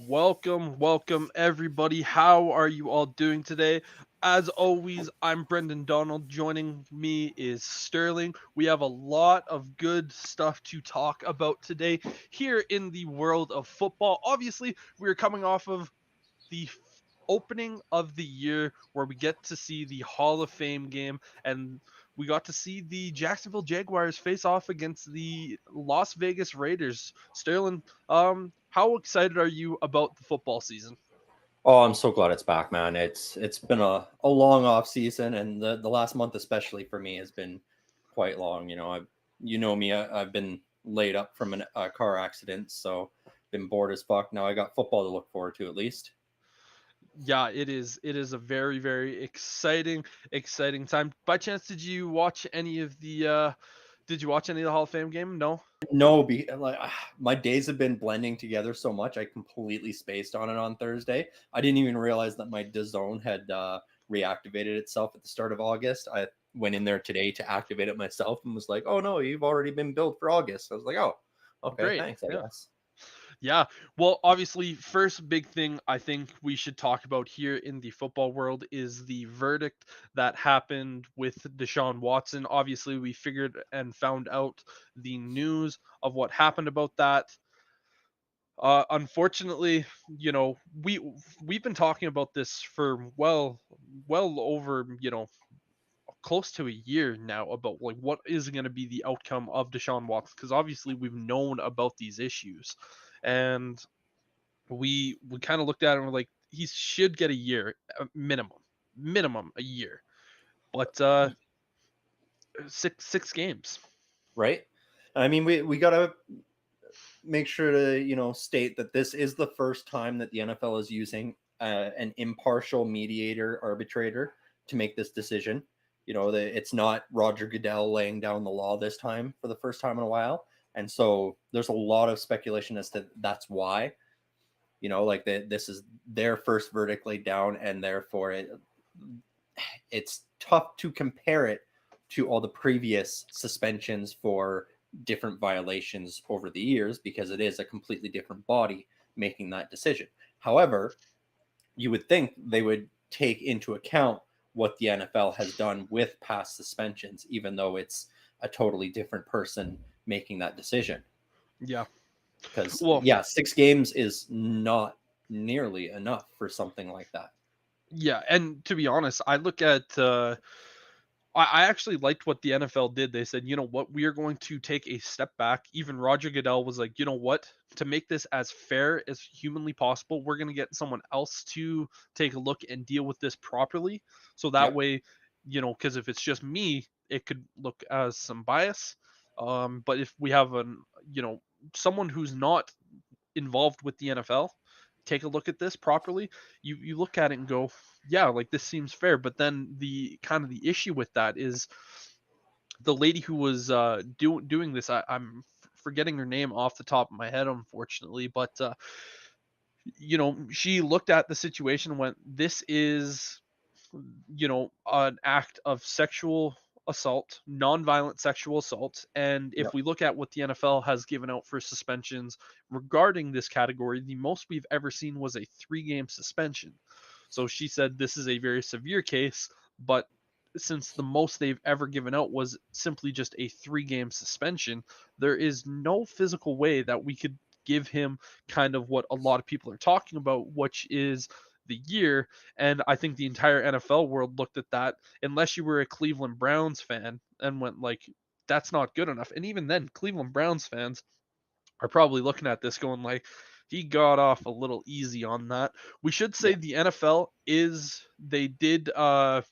welcome everybody. How are you all doing today? As always, I'm Brendan Donald. Joining me is Sterling. We have a lot of good stuff to talk about today here in the world of football. Obviously, we're coming off of the opening of the year where we get to see the Hall of Fame game, and we got to see the Jacksonville Jaguars face off against the Las Vegas Raiders. Sterling, how excited are you about the football season? Oh, I'm so glad it's back, man. It's been a long off season, and the last month especially for me has been quite long. You know me, I've been laid up from a car accident, so been bored as fuck. Now I got football to look forward to at least. Yeah, it is a very exciting time. By chance, did you watch any of the Hall of Fame game? No. No, my days have been blending together so much. I completely spaced on it on Thursday. I didn't even realize that my DAZN had reactivated itself at the start of August. I went in there today to activate it myself and was like, "Oh no, you've already been billed for August." I was like, "Oh, okay, Great. thanks, I Yeah. guess." Yeah. Well, obviously, first big thing I think we should talk about here in the football world is the verdict that happened with Deshaun Watson. Obviously, we figured and found out the news of what happened about that. Unfortunately, we've been talking about this for well over close to a year now about like what is going to be the outcome of Deshaun Watson, because obviously we've known about these issues, and we kind of looked at it and we're like, he should get a year, minimum a year, but six games. Right? I mean, we gotta make sure to state that this is the first time that the NFL is using an impartial mediator arbitrator to make this decision. It's not Roger Goodell laying down the law this time for the first time in a while, and so there's a lot of speculation as to that's why. Like this is their first verdict laid down, and therefore it's tough to compare it to all the previous suspensions for different violations over the years because it is a completely different body making that decision. However, you would think they would take into account what the NFL has done with past suspensions, even though it's a totally different person making that decision. Yeah. Because, Well, yeah, 6 games is not nearly enough for something like that. yeah, and to be honest, I look at I actually liked what the NFL did. They said, you know what, we are going to take a step back. Even Roger Goodell was like, you know what, to make this as fair as humanly possible, we're going to get someone else to take a look and deal with this properly. So that Yep. way, because if it's just me, it could look as some bias. But if we have someone who's not involved with the NFL take a look at this properly, you look at it and go, yeah, like this seems fair. But then the kind of the issue with that is the lady who was doing this. I'm forgetting her name off the top of my head, unfortunately, but she looked at the situation and went, this is an act of sexual assault, non-violent sexual assault. And if Yep. we look at what the NFL has given out for suspensions regarding this category, the most we've ever seen was a 3-game suspension. So she said this is a very severe case, but since the most they've ever given out was simply just a 3-game suspension, there is no physical way that we could give him kind of what a lot of people are talking about, which is the year. And I think the entire NFL world looked at that, unless you were a Cleveland Browns fan, and went like, that's not good enough. And even then, Cleveland Browns fans are probably looking at this going like, he got off a little easy on that. We should say Yeah. the NFL is they did They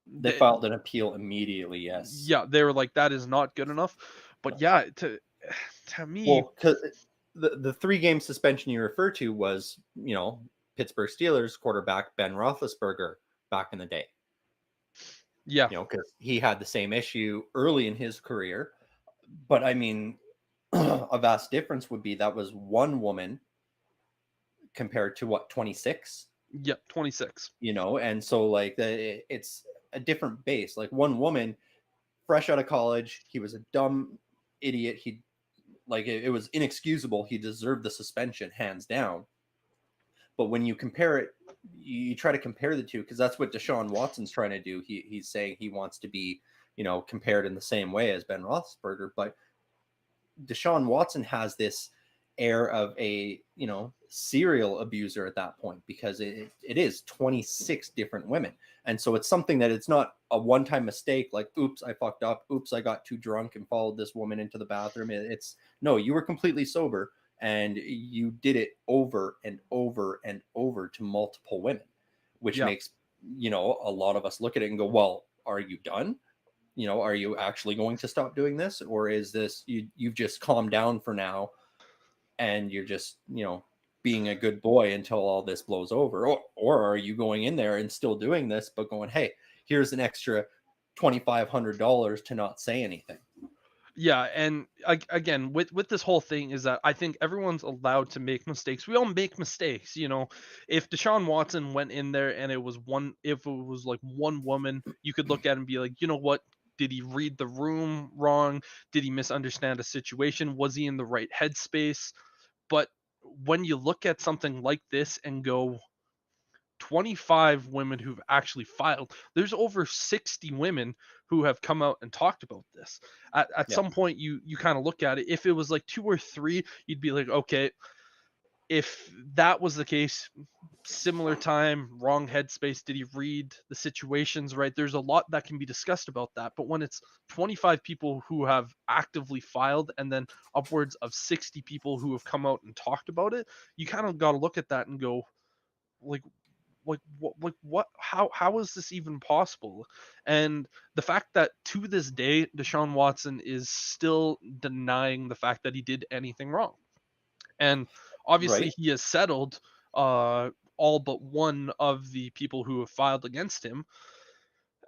they, filed an appeal immediately, yes. yeah, they were like, that is not good enough. But yeah, to me, Well, 'cause the 3 game suspension you refer to was, Pittsburgh Steelers quarterback Ben Roethlisberger back in the day. yeah, Because he had the same issue early in his career. But I mean, a vast difference would be that was one woman compared to what, 26? yeah, 26. And so like it's a different base. Like one woman, fresh out of college, he was a dumb idiot. He like it was inexcusable. He deserved the suspension hands down. But when you compare it, you try to compare the two, because that's what Deshaun Watson's trying to do. He's saying he wants to be, compared in the same way as Ben Roethlisberger. But Deshaun Watson has this air of a, serial abuser at that point, because it is 26 different women. And so it's something that it's not a one-time mistake, like, oops, I fucked up. Oops, I got too drunk and followed this woman into the bathroom. It's no, you were completely sober and you did it over and over and over to multiple women, which Yeah. makes, a lot of us look at it and go, well, are you done? Are you actually going to stop doing this? Or is this, you've just calmed down for now and you're just, being a good boy until all this blows over? Or are you going in there and still doing this, but going, hey, here's an extra $2,500 to not say anything? Yeah, and again, with this whole thing is that I think everyone's allowed to make mistakes. We all make mistakes, you know. If Deshaun Watson went in there and if it was like one woman, you could look at it and be like, you know what? Did he read the room wrong? Did he misunderstand a situation? Was he in the right headspace? But when you look at something like this and go, 25 women who've actually filed. There's over 60 women who have come out and talked about this. At Yeah. some point, you kind of look at it. If it was like two or three, you'd be like, okay, if that was the case, similar time, wrong headspace, did he read the situations right? There's a lot that can be discussed about that. But when it's 25 people who have actively filed and then upwards of 60 people who have come out and talked about it, you kind of got to look at that and go, like, what how is this even possible? And the fact that to this day Deshaun Watson is still denying the fact that he did anything wrong, and obviously Right. he has settled all but one of the people who have filed against him.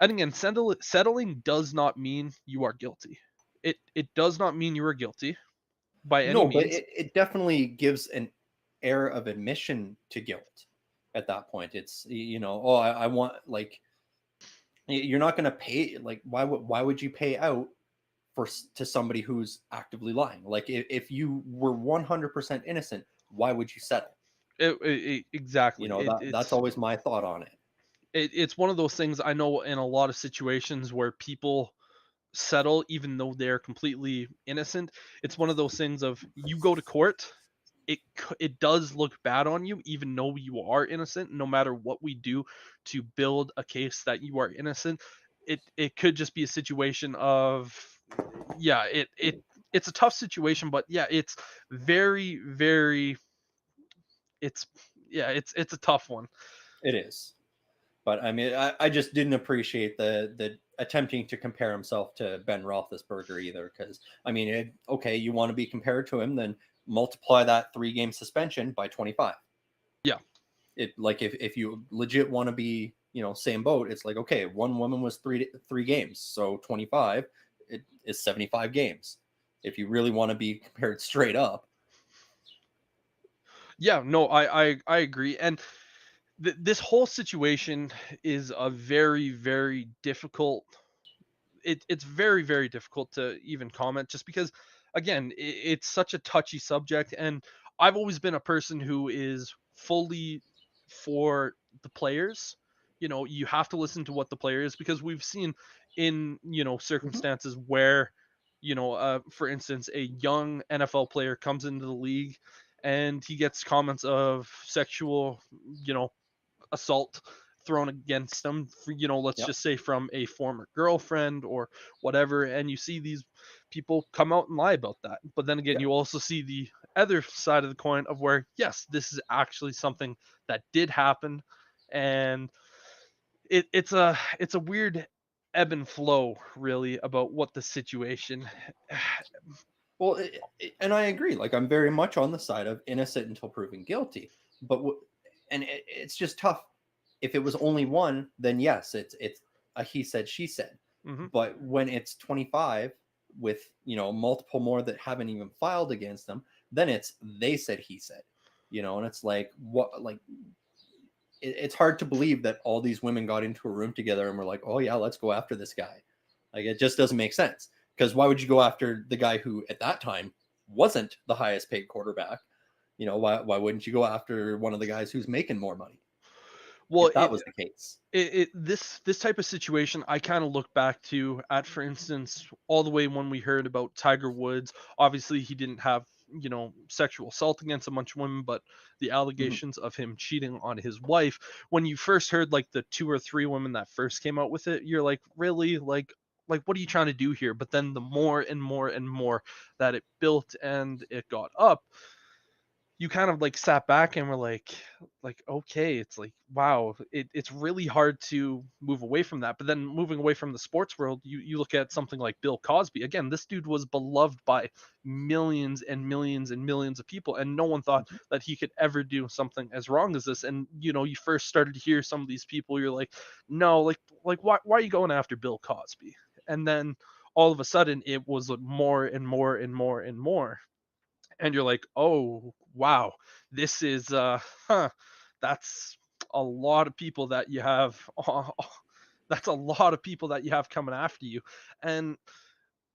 And again, settling does not mean you are guilty. It does not mean you are guilty by any No, but means. it definitely gives an air of admission to guilt at that point. It's, oh, I want, like, you're not going to pay, like, why would you pay out to somebody who's actively lying? Like, if you were 100% innocent, why would you settle? Exactly. That's always my thought on it. It's one of those things. I know in a lot of situations where people settle even though they're completely innocent. It's one of those things of, you go to court, it does look bad on you even though you are innocent. No matter what we do to build a case that you are innocent, it could just be a situation of, yeah, it's a tough situation. But yeah, it's very, it's, yeah, it's a tough one. It is. But I mean, I just didn't appreciate the attempting to compare himself to Ben Roethlisberger either. Because I mean, okay, you want to be compared to him, then multiply that 3-game suspension by 25. Yeah. It, like, if you legit want to be, same boat, it's like, okay, one woman was three games, so 25, it is 75 games. If you really want to be compared straight up. Yeah, no, I agree. And this whole situation is a very difficult, it's very difficult to even comment, just because again, it's such a touchy subject. And I've always been a person who is fully for the players. You know, you have to listen to what the player is, because we've seen in, Mhm. circumstances where, for instance, a young NFL player comes into the league and he gets comments of sexual, you know assault thrown against them, for, let's Yep. just say from a former girlfriend or whatever. And you see these people come out and lie about that. But then again, Yep. you also see the other side of the coin of where, yes, this is actually something that did happen. And it's a weird ebb and flow, really, about what the situation. Well, and I agree. Like, I'm very much on the side of innocent until proven guilty. But and it's just tough. If it was only one, then yes, it's a he said she said. Mhm. But when it's 25 with, multiple more that haven't even filed against them, then it's they said he said. And it's like, what, like, it's hard to believe that all these women got into a room together and were like, oh yeah, let's go after this guy. Like, it just doesn't make sense. Because why would you go after the guy who at that time wasn't the highest paid quarterback? why wouldn't you go after one of the guys who's making more money Well, if that was the case? this type of situation, I kind of look back to at, for instance, all the way when we heard about Tiger Woods. Obviously, he didn't have sexual assault against a bunch of women, but the Mhm. allegations of him cheating on his wife. When you first heard like the two or three women that first came out with it, you're like, really, like what are you trying to do here? But then the more and more and more that it built and it got up, you kind of like sat back and were like okay, it's like wow, it's really hard to move away from that. But then moving away from the sports world, you look at something like Bill Cosby. Again, this dude was beloved by millions and millions and millions of people, and no one thought Mhm. that he could ever do something as wrong as this. And you first started to hear some of these people, you're like, no, like why are you going after Bill Cosby? And then all of a sudden it was like more and more and more and more, and you're like, "Oh, wow. This is huh, that's a lot of people that you have that's a lot of people that you have coming after you." And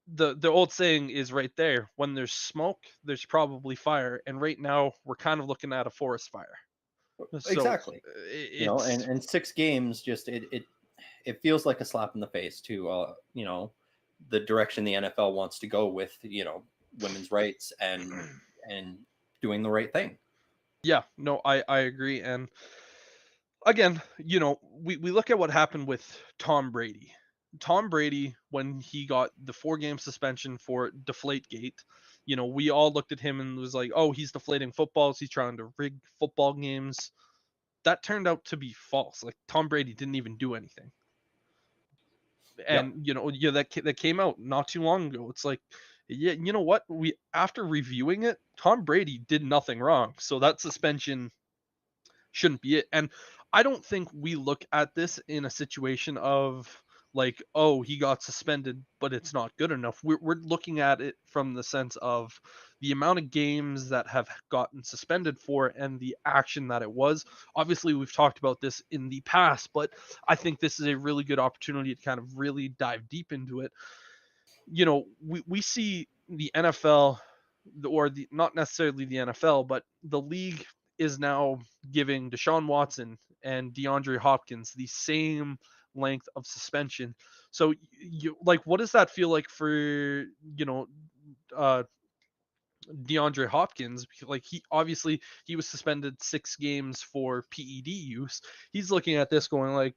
the old saying is right there, when there's smoke, there's probably fire, and right now we're kind of looking at a forest fire. So Exactly. And it's 6 games, just it feels like a slap in the face to the direction the NFL wants to go with women's rights and doing the right thing. yeah, no, I agree. And again, we look at what happened with Tom Brady. Tom Brady, when he got the 4 game suspension for Deflategate, we all looked at him and was like, oh, he's deflating footballs. He's trying to rig football games. That turned out to be false. Like, Tom Brady didn't even do anything. Yep. And, yeah, that came out not too long ago. It's like, yeah, you know what? After reviewing it, Tom Brady did nothing wrong. So that suspension shouldn't be it. And I don't think we look at this in a situation of like, oh, he got suspended, but it's not good enough. We're looking at it from the sense of the amount of games that have gotten suspended for and the action that it was. Obviously, we've talked about this in the past, but I think this is a really good opportunity to kind of really dive deep into it. We see the NFL, or the not necessarily the NFL, but the league is now giving Deshaun Watson and DeAndre Hopkins the same length of suspension. So you like, what does that feel like for uh DeAndre Hopkins? Like, he obviously he was suspended 6 games for PED use. He's looking at this going like,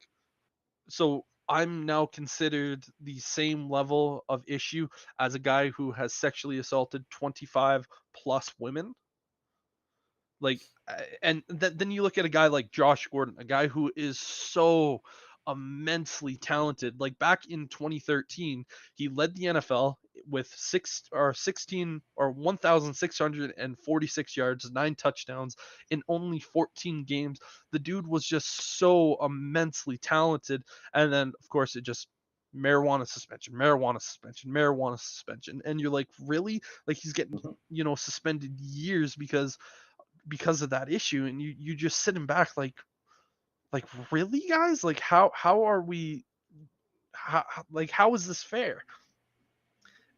so I'm now considered the same level of issue as a guy who has sexually assaulted 25 plus women. Like, and then you look at a guy like Josh Gordon, a guy who is so immensely talented. Like, back in 2013, he led the NFL with 16 or 1,646 yards, 9 touchdowns in only 14 games. The dude was just so immensely talented. And then, of course, it just marijuana suspension, marijuana suspension, marijuana suspension. And you're like, really? Like, he's getting, Mhm. suspended years because of that issue, and you just sitting back like really, guys? Like, how are we, like, how is this fair?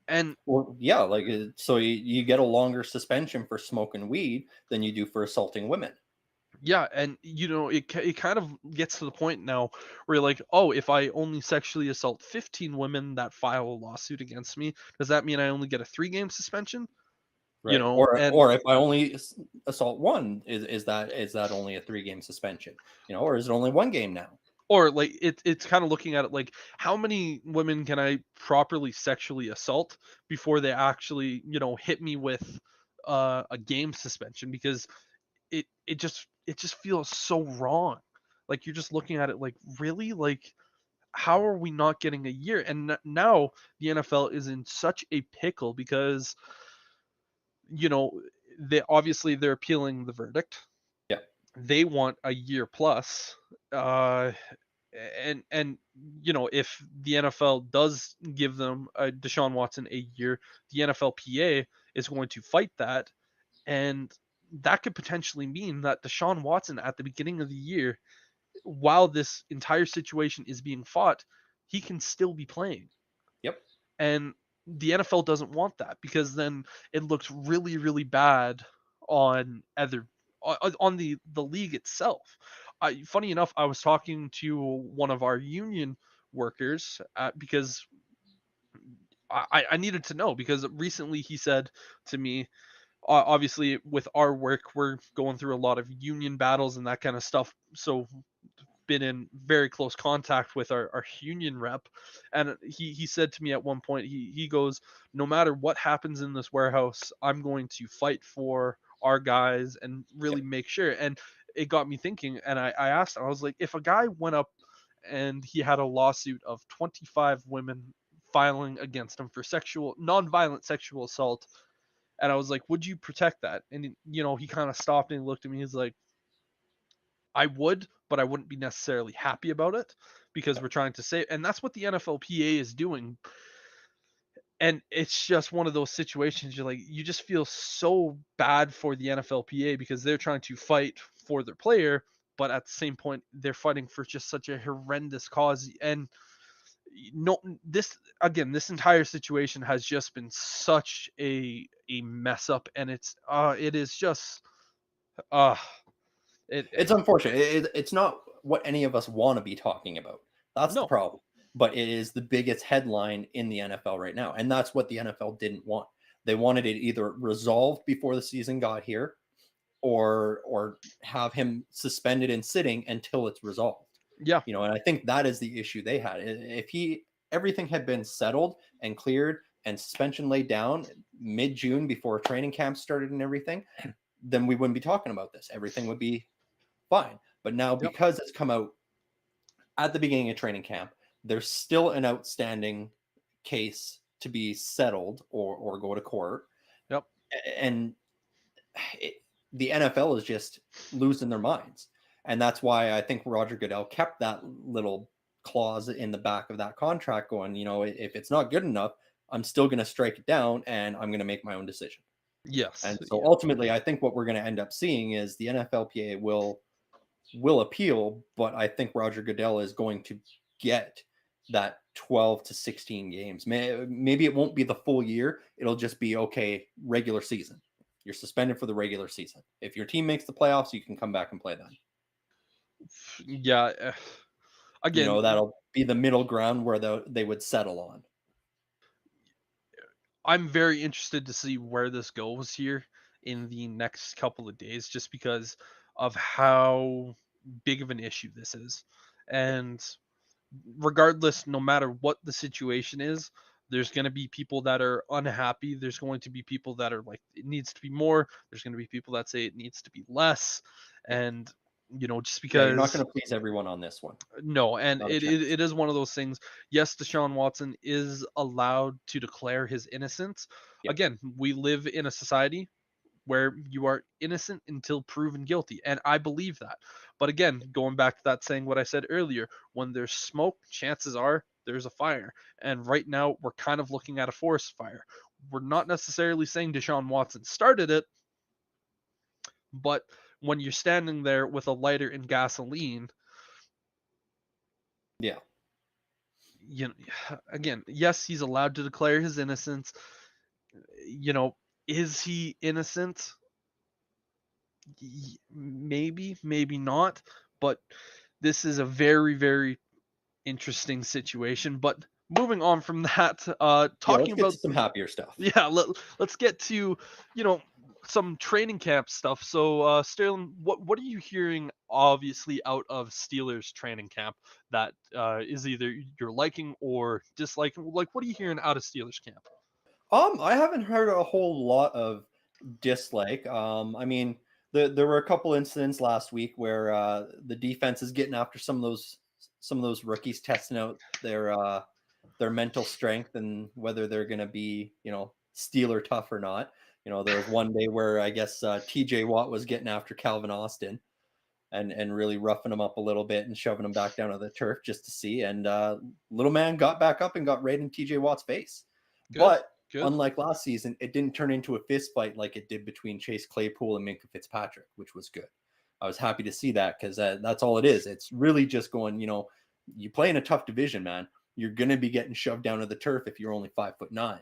And Well, yeah, like so you get a longer suspension for smoking weed than you do for assaulting women. yeah, and it kind of gets to the point now where you're like, oh, if I only sexually assault 15 women that file a lawsuit against me, does that mean I only get a 3 game suspension? Right. And Or if I only assault one, is that only a 3 game suspension? Or is it only 1 game now? or like, it's kind of looking at it like, how many women can I properly sexually assault before they actually hit me with a game suspension? Because it just feels so wrong. Like, you're just looking at it like, really, like, how are we not getting a year? And now the NFL is in such a pickle because you know they're appealing the verdict. Yeah. They want a year plus. uh and if the NFL does give them Deshaun Watson a year, the NFLPA is going to fight that, and that could potentially mean that Deshaun Watson at the beginning of the year, while this entire situation is being fought, he can still be playing. Yep. And the NFL doesn't want that, because then it looks really, really bad on the league itself. Funny enough, I was talking to one of our union workers because I needed to know, because recently he said to me, obviously with our work we're going through a lot of union battles and that kind of stuff, so been in very close contact with our union rep, and he said to me at one point, he goes, no matter what happens in this warehouse, I'm going to fight for our guys and Yeah. really make sure. And it got me thinking, and I asked him, I was like, if a guy went up and he had a lawsuit of 25 women filing against him for sexual non-violent sexual assault, and I was like, would you protect that? And he kind of stopped and he looked at me, he's like, I would, but I wouldn't be necessarily happy about it, because we're trying to save, and that's what the NFLPA is doing. And it's just one of those situations, you're like, you just feel so bad for the NFLPA because they're trying to fight for their player, but at the same point, they're fighting for just such a horrendous cause. And no, this entire situation has just been such a mess up, and it is just uh It's unfortunate. It's not what any of us want to be talking about. That's the no. problem. But it is the biggest headline in the NFL right now. And that's what the NFL didn't want. They wanted it either resolved before the season got here, or have him suspended and sitting until it's resolved. Yeah. And I think that is the issue they had. If everything had been settled and cleared and suspension laid down mid-June before training camp started and everything, then we wouldn't be talking about this. Everything would be fine. But now, Yep. because it's come out at the beginning of training camp, there's still an outstanding case to be settled or go to court. Yep. And it, the NFL is just losing their minds. And that's why I think Roger Goodell kept that little clause in the back of that contract going, if it's not good enough, I'm still going to strike it down and I'm going to make my own decision. Yes. And so Yeah. ultimately, I think what we're going to end up seeing is the NFLPA will appeal, but I think Roger Goodell is going to get that 12 to 16 games. Maybe it won't be the full year. It'll just be, okay, regular season. You're suspended for the regular season. If your team makes the playoffs, you can come back and play then. Yeah. Again, That'll be the middle ground where they would settle on. I'm very interested to see where this goes here in the next couple of days, just because of how big of an issue this is. And regardless, no matter what the situation is, there's going to be people that are unhappy. There's going to be people that are like, it needs to be more. There's going to be people that say it needs to be less. Yeah. And, just Yeah, you're not because going to please everyone on this one. no, and Not a it chance. is one of those things. Yes, Deshaun Watson is allowed to declare his innocence. Yeah. Again, we live in a society where you are innocent until proven guilty, and I believe that. But again, going back to that saying what I said earlier, when there's smoke, chances are there's a fire. And right now, we're kind of looking at a forest fire. We're not necessarily saying Deshaun Watson started it, but when you're standing there with a lighter and gasoline, Yeah. you know, again, yes, he's allowed to declare his innocence. You know, is he innocent? Maybe, maybe not. But this is a very, very interesting situation. But moving on from that, Yeah, talking let's get about to some happier stuff. yeah, let's get to you know some training camp stuff. So, Sterling, what are you hearing? Obviously, out of Steelers training camp that is either you're liking or disliking. Like, what are you hearing out of Steelers camp? I haven't heard a whole lot of dislike. I mean, there were a couple incidents last week where the defense is getting after some of those rookies, testing out their mental strength and whether they're going to be Steeler tough or not. There was one day where I guess T.J. Watt was getting after Calvin Austin and really roughing him up a little bit and shoving him back down to the turf just to see. And little man got back up and got right in T.J. Watt's face, Good, but good, unlike last season, it didn't turn into a fist fight like it did between Chase Claypool and Minka Fitzpatrick, which was good. I was happy to see that because that's all it is. It's really just going, you play in a tough division, man. You're going to be getting shoved down to the turf if you're only 5'9".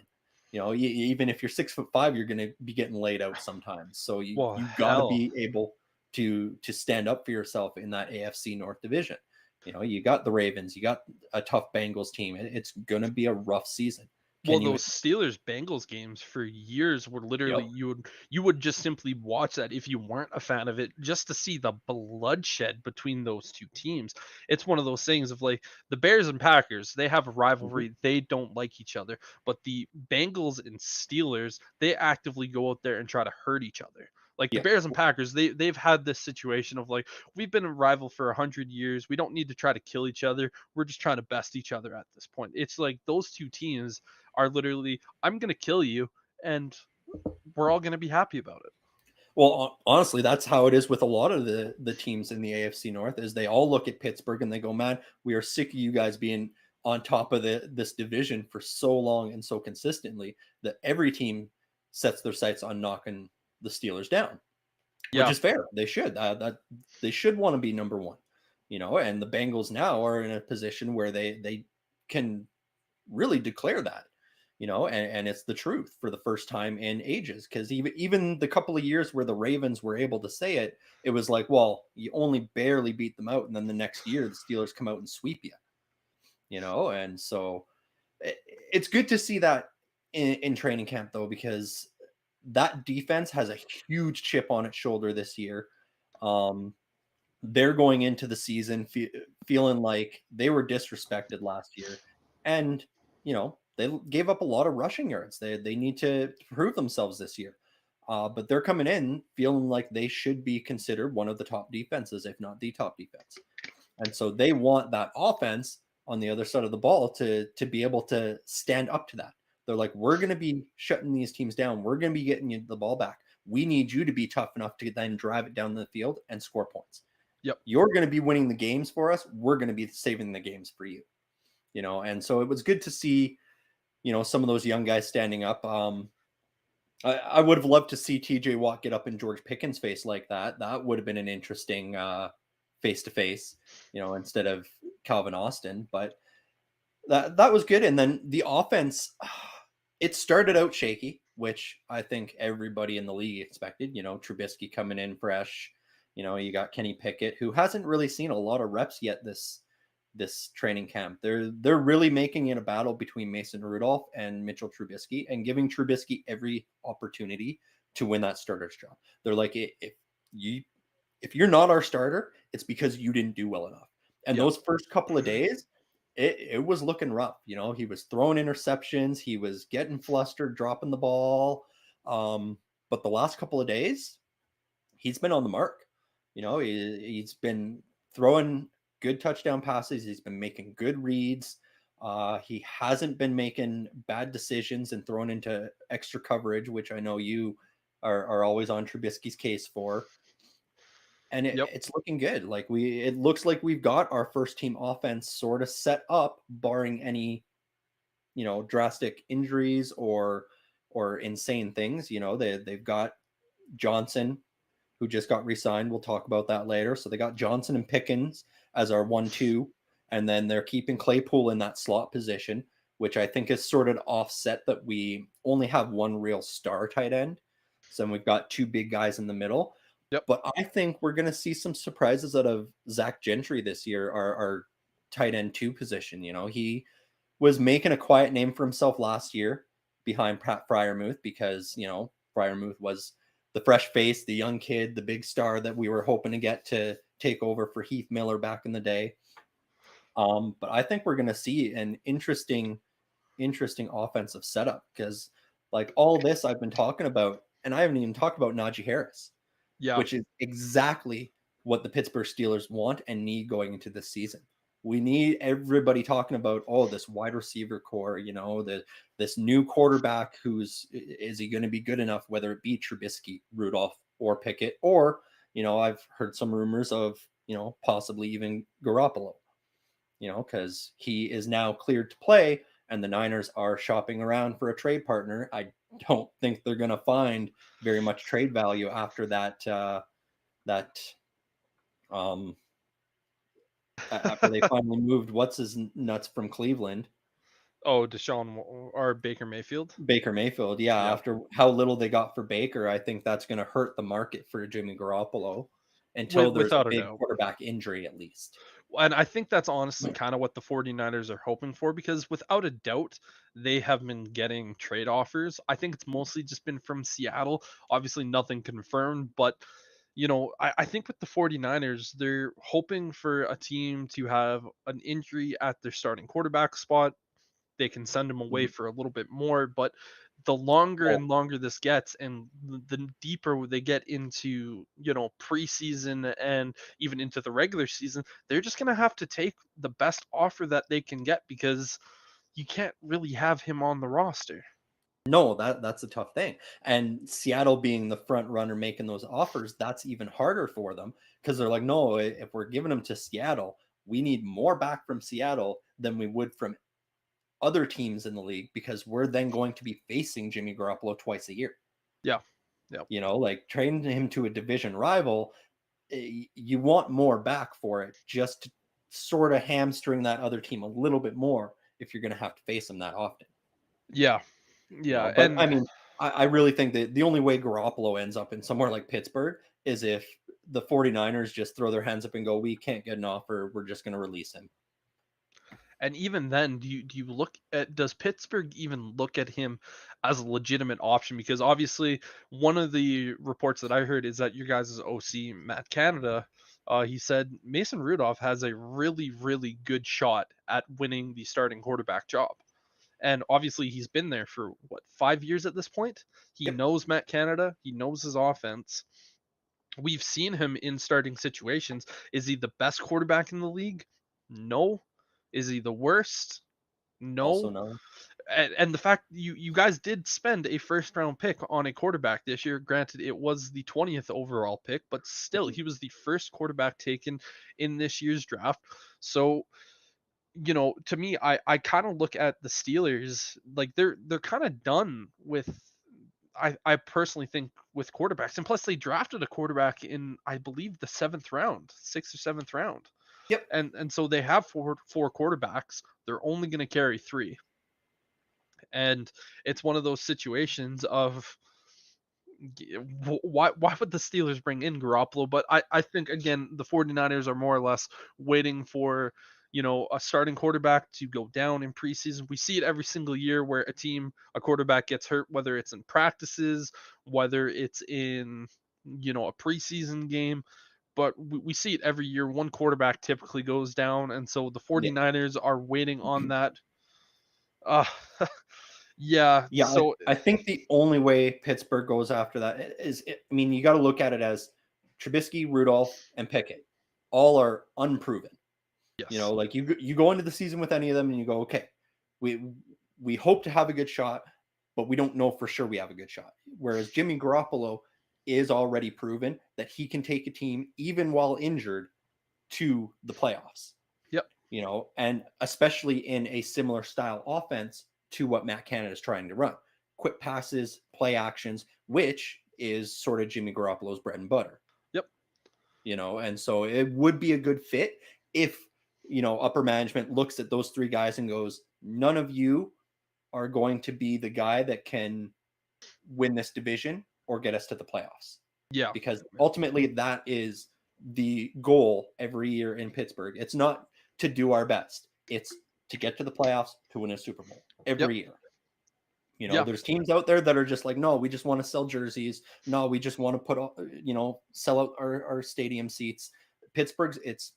Even if you're 6'5", you're going to be getting laid out sometimes. So Well, you got to hell. be able to stand up for yourself in that AFC North division. You got the Ravens, you got a tough Bengals team. It's going to be a rough season. Well, Can you? those Steelers Bengals games for years were literally Yep. you would just simply watch that if you weren't a fan of it, just to see the bloodshed between those two teams. It's one of those things of like the Bears and Packers, they have a Mhm. rivalry, they don't like each other, but the Bengals and Steelers, they actively go out there and try to hurt each other. Like the Yeah. Bears and Packers, they've had this situation of like we've been a rival for 100 years. We don't need to try to kill each other. We're just trying to best each other at this point. It's like those two teams are literally, I'm going to kill you and we're all going to be happy about it. Well, honestly, that's how it is with a lot of the teams in the AFC North. Is they all look at Pittsburgh and they go, "Man, we are sick of you guys being on top of this division for so long and so consistently that every team sets their sights on knocking the Steelers down," which Yeah. is fair. They should. That they should want to be number one, And the Bengals now are in a position where they can really declare that, and it's the truth for the first time in ages. Because even the couple of years where the Ravens were able to say it, it was like, well, you only barely beat them out, and then the next year the Steelers come out and sweep you, and so it's good to see that in training camp though, because that defense has a huge chip on its shoulder this year. Um, they're going into the season feeling like they were disrespected last year, and they gave up a lot of rushing yards. They need to prove themselves this year, but they're coming in feeling like they should be considered one of the top defenses, if not the top defense. And so they want that offense on the other side of the ball to be able to stand up to that. They're like, we're going to be shutting these teams down. We're going to be getting you the ball back. We need you to be tough enough to then drive it down the field and score points. Yep. You're going to be winning the games for us. We're going to be saving the games for you. And so it was good to see, some of those young guys standing up. I would have loved to see TJ Watt get up in George Pickens' face like that. That would have been an interesting face to face, instead of Calvin Austin. But that was good. And then the offense, it started out shaky, which I think everybody in the league expected. Trubisky coming in fresh. You got Kenny Pickett, who hasn't really seen a lot of reps yet this training camp. They're really making it a battle between Mason Rudolph and Mitchell Trubisky, and giving Trubisky every opportunity to win that starter's job. They're like, if you're not our starter, it's because you didn't do well enough. And Yep. those first couple of days, it was looking rough. He was throwing interceptions, he was getting flustered, dropping the ball. But the last couple of days, he's been on the mark. He's been throwing good touchdown passes. He's been making good reads. He hasn't been making bad decisions and thrown into extra coverage, which I know you are always on Trubisky's case for. And Yep. it's looking good. It looks like we've got our first team offense sort of set up, barring any, drastic injuries or insane things. They've got Johnson, who just got re-signed. We'll talk about that later. So they got Johnson and Pickens as our 1-2, and then they're keeping Claypool in that slot position, which I think is sort of offset that we only have one real star tight end. So we've got two big guys in the middle. Yep. But I think we're going to see some surprises out of Zach Gentry this year, our tight end 2 position. He was making a quiet name for himself last year behind Pat Fryermuth because, Fryermuth was the fresh face, the young kid, the big star that we were hoping to get to take over for Heath Miller back in the day. But I think we're going to see an interesting offensive setup because, like, all this I've been talking about, and I haven't even talked about Najee Harris, Yeah. which is exactly what the Pittsburgh Steelers want and need going into this season. We need everybody talking about, this wide receiver core, this new quarterback is he going to be good enough, whether it be Trubisky, Rudolph, or Pickett, or, I've heard some rumors of, possibly even Garoppolo, because he is now cleared to play and the Niners are shopping around for a trade partner. I don't think they're going to find very much trade value after that after they finally moved what's his nuts from Cleveland. Oh, Deshaun or Baker Mayfield. Baker Mayfield, yeah, Yeah, after how little they got for Baker, I think that's gonna hurt the market for Jimmy Garoppolo until there's a without a big doubt. quarterback injury at least. And I think that's honestly kind of what the 49ers are hoping for because without a doubt, they have been getting trade offers. I think it's mostly just been from Seattle. Obviously, nothing confirmed, but I think with the 49ers, they're hoping for a team to have an injury at their starting quarterback spot. They can send him away Mhm. for a little bit more, but the longer Oh, and longer this gets and the deeper they get into, preseason and even into the regular season, they're just going to have to take the best offer that they can get because you can't really have him on the roster. no, that's a tough thing, and Seattle being the front runner making those offers, that's even harder for them because 'cause they're like, "No, if we're giving them to Seattle, we need more back from Seattle than we would from other teams in the league because we're then going to be facing Jimmy Garoppolo twice a year." Yeah. Yeah. Like trading him to a division rival, you want more back for it just to sort of hamstring that other team a little bit more if you're going to have to face them that often. Yeah. Yeah. But I And mean, I really think that the only way Garoppolo ends up in somewhere like Pittsburgh is if the 49ers just throw their hands up and go, we can't get an offer. We're just going to release him. And even then, do you look at does Pittsburgh even look at him as a legitimate option? Because obviously, one of the reports that I heard is that your guys' OC Matt Canada, he said Mason Rudolph has a really really good shot at winning the starting quarterback job. And obviously, he's been there for what 5 years at this point. He Yep. knows Matt Canada. He knows his offense. We've seen him in starting situations. Is he the best quarterback in the league? No. Is he the worst? Also, No. no. And the fact you guys did spend a first round pick on a quarterback this year. Granted, it was the 20th overall pick, but still, Mhm. he was the first quarterback taken in this year's draft. So, to me, I kind of look at the Steelers like they're kind of done with. I personally think with quarterbacks, and plus they drafted a quarterback in I believe the seventh round, sixth or seventh round, Yep. and so they have four quarterbacks. They're only going to carry three. And it's one of those situations of why would the Steelers bring in Garoppolo? But I think again the 49ers are more or less waiting for a starting quarterback to go down in preseason. We see it every single year where a quarterback gets hurt, whether it's in practices, whether it's in a preseason game. But we see it every year. One quarterback typically goes down, and so the Yeah. 49ers are waiting on that. Uh, yeah. Yeah, So I think the only way Pittsburgh goes after that is, I mean, you got to look at it as Trubisky, Rudolph, and Pickett all are unproven. yes. Like you go into the season with any of them and you go, okay, we we hope to have a good shot, but we don't know for sure we have a good shot. Whereas Jimmy Garoppolo is already proven that he can take a team even while injured to the playoffs. Yep. And especially in a similar style offense to what Matt Canada is trying to run. Quick passes, play actions, which is sort of Jimmy Garoppolo's bread and butter. Yep. And so it would be a good fit if upper management looks at those three guys and goes, none of you are going to be the guy that can win this division or get us to the playoffs, Yeah. because Yeah. ultimately that is the goal every year in Pittsburgh. It's not to do our best, it's to get to the playoffs, to win a Super Bowl Yep. every year. Yeah. There's teams out there that are just like, no, we just want to sell jerseys. No, we just want to sell out our stadium seats. Pittsburgh's, it's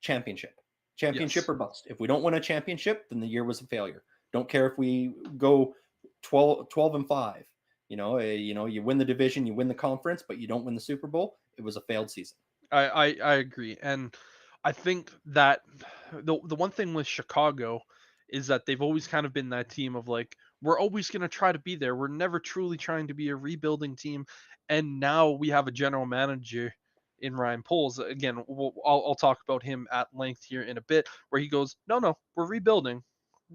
championship, championship Yes. or bust. If we don't win a championship, then the year was a failure. Don't care if we go 12-5. You win the division, you win the conference, but you don't win the Super Bowl. It was a failed season. I agree. And I think that the one thing with Chicago is that they've always kind of been that team of like we're always going to try to be there. We're never truly trying to be a rebuilding team. And now we have a general manager in Ryan Poles. Again, I'll talk about him at length here in a bit, where he goes, no, we're rebuilding.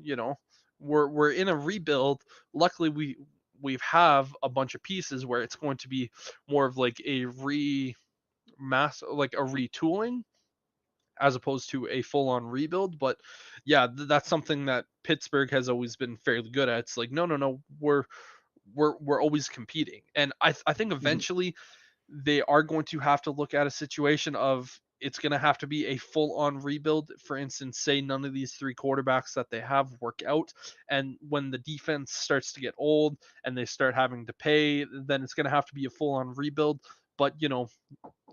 You know, we're in a rebuild. Luckily, we have a bunch of pieces where it's going to be more of like a retooling as opposed to a full-on rebuild. But yeah, that's something that Pittsburgh has always been fairly good at. It's like, no, no, no, we're always competing. And I think Mhm. eventually they are going to have to look at a situation of it's going to have to be a full on rebuild. For instance, say none of these three quarterbacks that they have work out. And when the defense starts to get old and they start having to pay, then it's going to have to be a full on rebuild. But,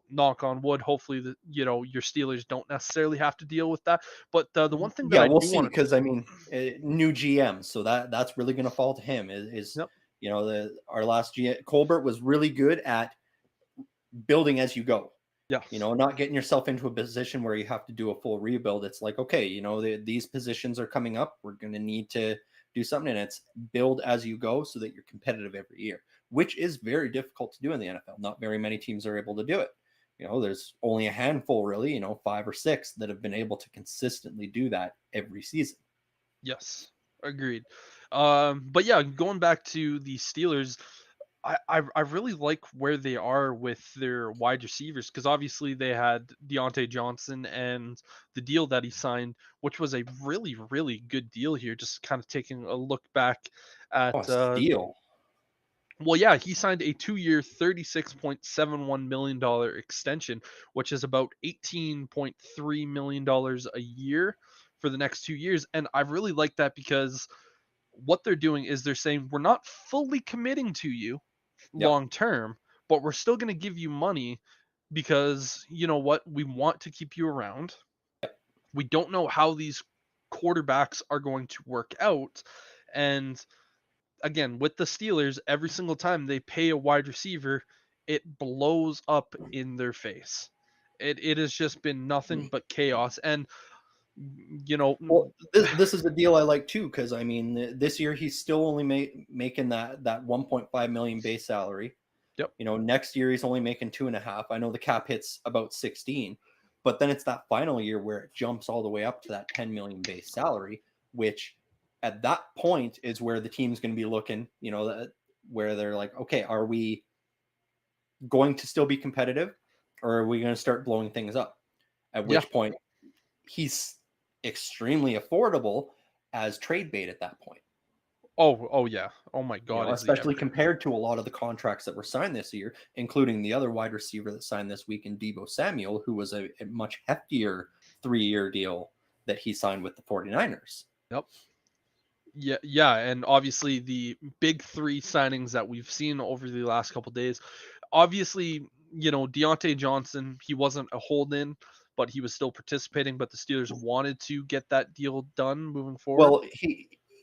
knock on wood, hopefully, your Steelers don't necessarily have to deal with that. But the one thing that Yeah, I we'll do see. want Because I mean, new GM, so that's really going to fall to him. Is to, the our last GM Colbert was really good at building as you go. yes, Not getting yourself into a position where you have to do a full rebuild. It's like, okay, these positions are coming up. We're going to need to do something, and it's build as you go so that you're competitive every year, which is very difficult to do in the NFL. Not very many teams are able to do it. There's only a handful, really, 5 or 6 that have been able to consistently do that every season. yes, agreed. But yeah, going back to the Steelers, I really like where they are with their wide receivers, because obviously they had Deontay Johnson and the deal that he signed, which was a really, really good deal here. Just kind of taking a look back at Oh, a steal. well, yeah, he signed a 2-year, $36.71 million extension, which is about $18.3 million a year for the next 2 years. And I really like that because what they're doing is they're saying we're not fully committing to you Yep. long term, but we're still going to give you money because you know what? We want to keep you around. We don't know how these quarterbacks are going to work out. And again, with the Steelers, every single time they pay a wide receiver, it blows up in their face. It has just been nothing but chaos. And you know, Well, this is a deal I like too, because I mean, this year he's still only making that 1.5 million base salary. yep, Next year he's only making 2.5. I know the cap hits about 16, but then it's that final year where it jumps all the way up to that 10 million base salary, which at that point is where the team's going to be looking, where they're like, okay, are we going to still be competitive, or are we going to start blowing things up? At yeah. which point he's extremely affordable as trade bait at that point. Oh yeah. Oh my God, is he Especially ever? compared to a lot of the contracts that were signed this year, including the other wide receiver that signed this week in Deebo Samuel, who was a much heftier 3-year deal that he signed with the 49ers. Yep. Yeah, yeah, and obviously the big three signings that we've seen over the last couple days. Obviously, Deontay Johnson, he wasn't a hold-in, but he was still participating. But the Steelers wanted to get that deal done moving forward. Well,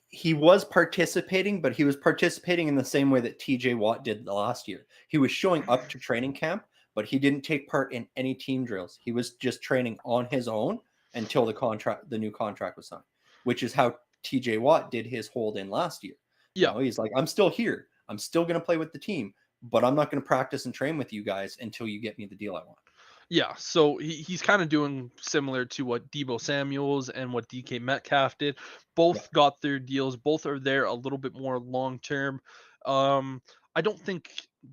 he was participating, but he was participating in the same way that TJ Watt did the last year. He was showing up to training camp, but he didn't take part in any team drills. He was just training on his own until the new contract was signed, which is how TJ Watt did his hold in last year. Yeah, He's like, I'm still here. I'm still going to play with the team, but I'm not going to practice and train with you guys until you get me the deal I want. yeah. So he's kind of doing similar to what Debo Samuels and what DK Metcalf did. Yeah. Both got their deals. Both are there a little bit more long term. I don't think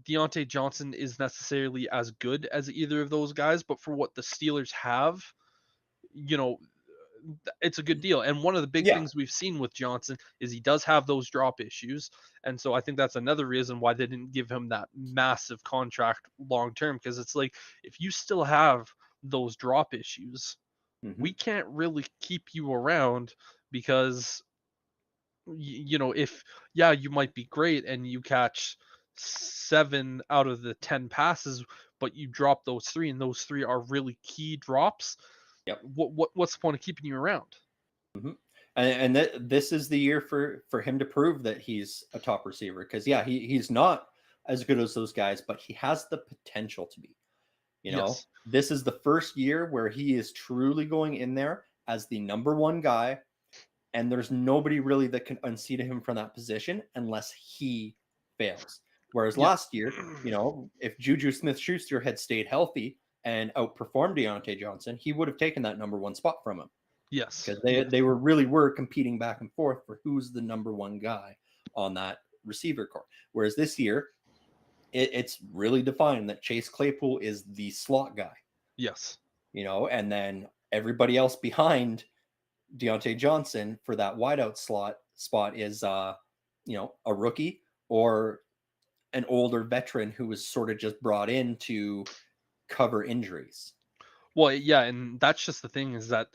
Deontay Johnson is necessarily as good as either of those guys, but for what the Steelers have, you know, it's a good deal. And one of the big Yeah. things we've seen with Johnson is he does have those drop issues. And so I think that's another reason why they didn't give him that massive contract long term, because it's like if you still have those drop issues, Hmm. we can't really keep you around because if yeah, you might be great and you catch 7 out of the 10 passes, but you drop those 3 and those 3 are really key drops, Yep. what's the point of keeping you around? Hmm. And this is the year for him to prove that he's a top receiver. Because yeah, he's not as good as those guys, but he has the potential to be. Yes. This is the first year where he is truly going in there as the number one guy, and there's nobody really that can unseat him from that position unless he fails. Whereas Yeah. last year, if Juju Smith-Schuster had stayed healthy and outperformed Deontay Johnson, he would have taken that number one spot from him, Yes. because they Yes. they were competing back and forth for who's the number one guy on that receiver core. Whereas this year, it's really defined that Chase Claypool is the slot guy, Yes. and then Everybody else behind Deontay Johnson for that wideout spot is a rookie or an older veteran who was sort of just brought in to cover injuries. Well, yeah, and that's just the thing is that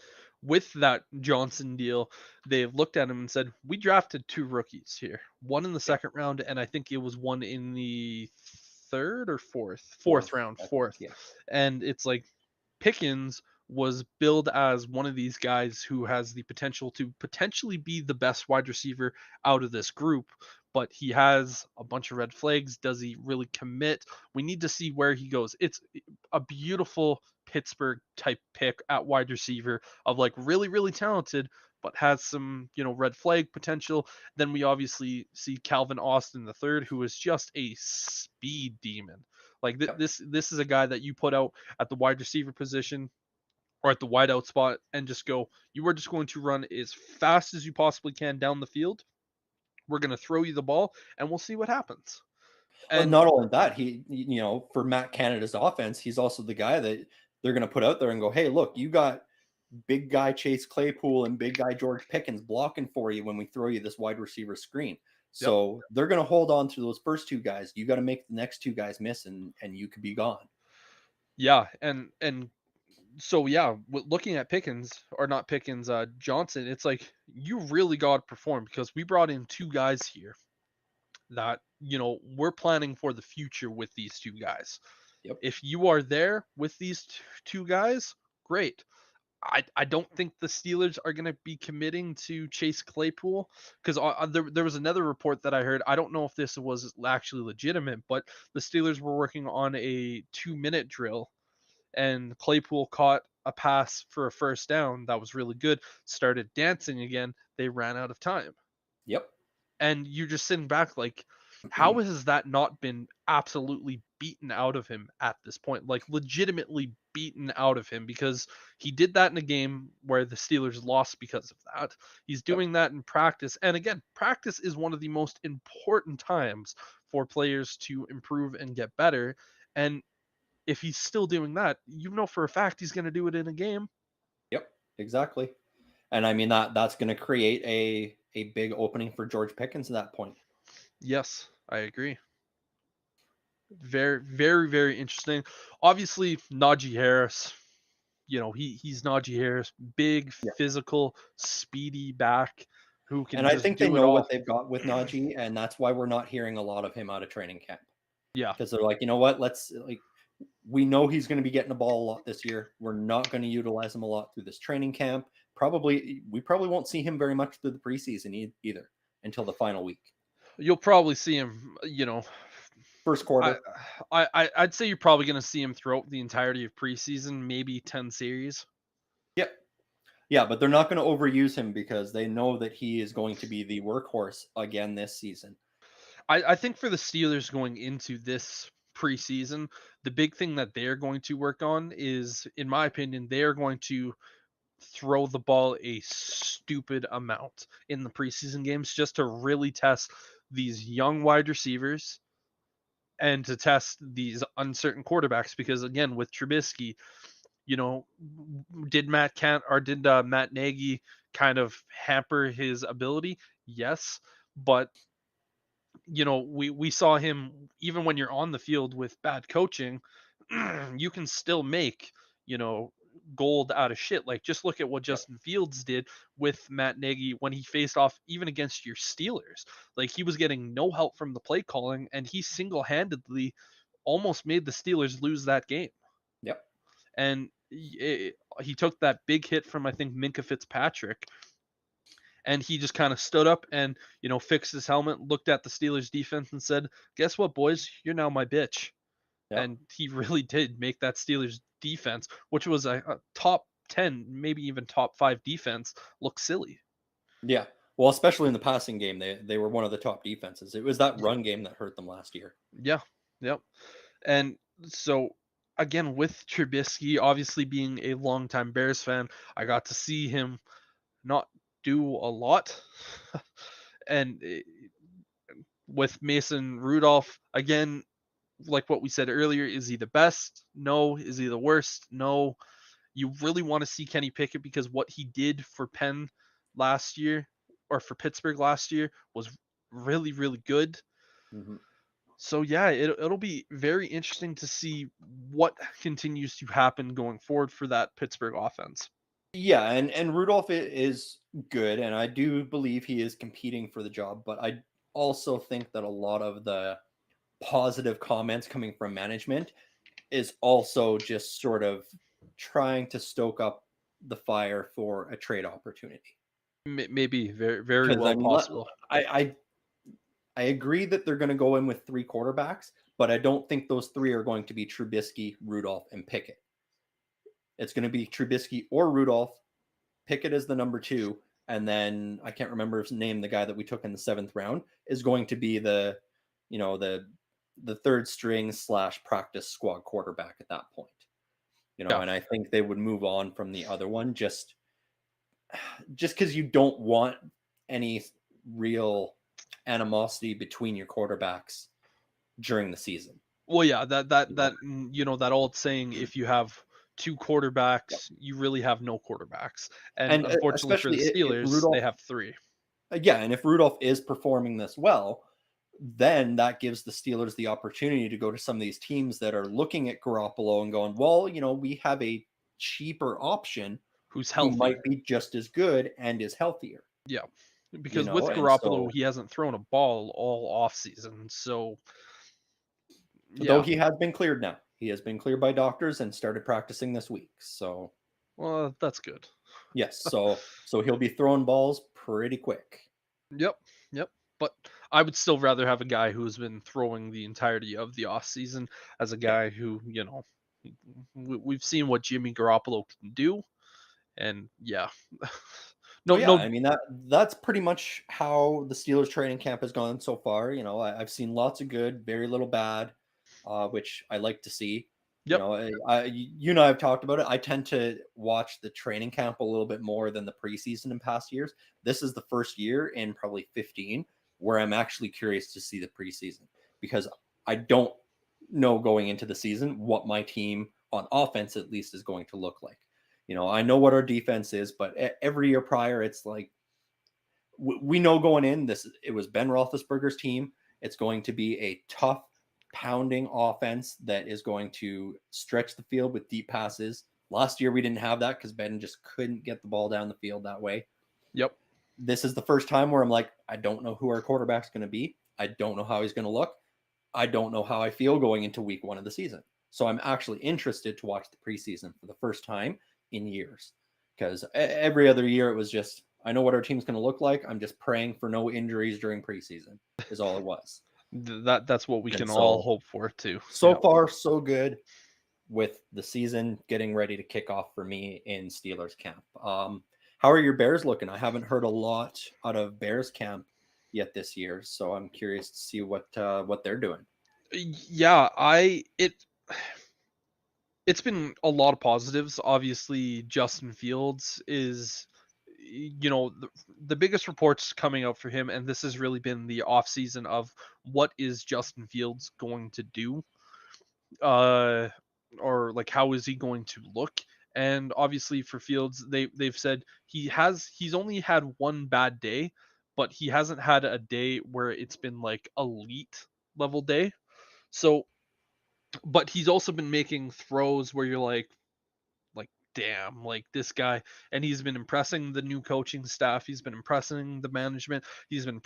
with that Johnson deal, they've looked at him and said, "We drafted two rookies here, one in the Yep. second round, and I think it was one in the third or fourth Fourth, round, I think. fourth." Yeah. And it's like Pickens was billed as one of these guys who has the potential to potentially be the best wide receiver out of this group, but he has a bunch of red flags. Does he really commit? We need to see where he goes. It's a beautiful Pittsburgh type pick at wide receiver of like really, really talented, but has some, red flag potential. Then we obviously see Calvin Austin the third, who is just a speed demon. Like Yep. this is a guy that you put out at the wide receiver position or at the wideout spot and just go, you are just going to run as fast as you possibly can down the field. We're going to throw you the ball and we'll see what happens. Well, And not only that, for Matt Canada's offense, he's also the guy that they're going to put out there and go, hey, look, you got big guy Chase Claypool and big guy George Pickens blocking for you when we throw you this wide receiver screen. yep. So they're going to hold on to those first two guys. You got to make the next two guys miss, and you could be gone. Yeah, and so yeah, looking at Pickens or not Pickens, Johnson, it's like you really got to perform because we brought in two guys here that we're planning for the future with these two guys. Yep. If you are there with these two guys, great. I don't think the Steelers are going to be committing to Chase Claypool because there was another report that I heard. I don't know if this was actually legitimate, but the Steelers were working on a 2-minute drill and Claypool caught a pass for a first down that was really good, started dancing again. They ran out of time. Yep. And you're just sitting back like, how has that not been absolutely beaten out of him at this point? Like legitimately beaten out of him because he did that in a game where the Steelers lost because of that. He's Yep. doing that in practice. And again, practice is one of the most important times for players to improve and get better. And if he's still doing that, for a fact he's going to do it in a game. Yep. Exactly. And I mean that's going to create a big opening for George Pickens at that point. Yes, I agree. Very, very, very interesting. Obviously, Najee Harris, he's Najee Harris, big, Yeah. physical, speedy back who can And I just think they do it know what all. they've got with Najee, and that's why we're not hearing a lot of him out of training camp. Yeah. Because they're like, you know what, we know he's going to be getting the ball a lot this year. We're not going to utilize him a lot through this training camp. We probably won't see him very much through the preseason either until the final week. You'll probably see him, First I, quarter. I'd say you're probably going to see him throughout the entirety of preseason, maybe 10 series. Yep. Yeah, but they're not going to overuse him because they know that he is going to be the workhorse again this season. I think for the Steelers going into this preseason, the big thing that they're going to work on is, in my opinion, they are going to throw the ball a stupid amount in the preseason games just to really test these young wide receivers and to test these uncertain quarterbacks. Because again, with Trubisky, you know, did Matt Nagy kind of hamper his ability? Yes, but we saw him even when you're on the field with bad coaching, you can still make, you know, gold out of shit. Like just look at what Yep. Justin Fields did with Matt Nagy when he faced off even against your Steelers. Like he was getting no help from the play calling and he single-handedly almost made the Steelers lose that game. Yep. And he took that big hit from I think Minka Fitzpatrick and he just kind of stood up and fixed his helmet, looked at the Steelers defense and said, "Guess what, boys? You're now my bitch." Yep. And he really did make that Steelers defense, which was a top 10, maybe even top 5 defense, look silly. Yeah. Well, especially in the passing game, they were one of the top defenses. It was that run game that hurt them last year. Yeah, yep. And so again with Trubisky, obviously being a longtime Bears fan, I got to see him not do a lot. and with Mason Rudolph, again, like what we said earlier, is he the best? No. Is he the worst? No. You really want to see Kenny Pickett because what he did for Penn last year or for Pittsburgh last year was really, really good. Mhm. So yeah, it'll be very interesting to see what continues to happen going forward for that Pittsburgh offense. Yeah, and Rudolph is good, and I do believe he is competing for the job. But I also think that a lot of the positive comments coming from management is also just sort of trying to stoke up the fire for a trade opportunity. Maybe very, very Because I well mean, possible. I agree that they're going to go in with three quarterbacks, but I don't think those three are going to be Trubisky, Rudolph, and Pickett. It's going to be Trubisky or Rudolph. Pickett is the number two, and then I can't remember his name. The guy that we took in the seventh round is going to be you know, the third string slash practice squad quarterback at that point. Yeah. And I think they would move on from the other one just because you don't want any real animosity between your quarterbacks during the season. Well, yeah, You know, that old saying, if you have two quarterbacks, you really have no quarterbacks. And and unfortunately for the especially if Steelers, they Rudolph, have three. yeah, and if Rudolph is performing this well, then that gives the Steelers the opportunity to go to some of these teams that are looking at Garoppolo and going, well, we have a cheaper option Who's who might healthier. be just as good and is healthier. Yeah. Because with And Garoppolo, so he hasn't thrown a ball all off season. So though yeah. he has been cleared now, he has been cleared by doctors and started practicing this week. So Well, that's good. yes, so he'll be throwing balls pretty quick. Yep. Yep. But I would still rather have a guy who's been throwing the entirety of the off season as a Yeah. guy who, we've seen what Jimmy Garoppolo can do. And yeah. Oh No, yeah, no. I mean that's pretty much how the Steelers training camp has gone so far. I've seen lots of good, very little bad, which I like to see. Yep. You and I have talked about it. I tend to watch the training camp a little bit more than the preseason in past years. This is the first year in probably 15 where I'm actually curious to see the preseason because I don't know going into the season what my team on offense at least is going to look like. I know what our defense is, but every year prior, it's like we know going in it was Ben Roethlisberger's team. It's going to be a tough, pounding offense that is going to stretch the field with deep passes. Last year we didn't have that because Ben just couldn't get the ball down the field that way. Yep. This is the first time where I'm like, I don't know who our quarterback's going to be. I don't know how he's going to look. I don't know how I feel going into week one of the season. So I'm actually interested to watch the preseason for the first time in years because every other year it was just, I know what our team's going to look like. I'm just praying for no injuries during preseason is all it was. That's what we And can all so, hope for too. so Yeah. far, so good with the season getting ready to kick off for me in Steelers camp. How are your Bears looking? I haven't heard a lot out of Bears camp yet this year, so I'm curious to see what they're doing. Yeah, it's been a lot of positives. Obviously, Justin Fields is, the biggest reports coming out for him, and this has really been the off season of what is Justin Fields going to do, uh, or like how is he going to look. And obviously for Fields, they've said he's only had one bad day, but he hasn't had a day where it's been like elite level day. So, but he's also been making throws where you're like damn, like this guy. And he's been impressing the new coaching staff, he's been impressing the management, he's been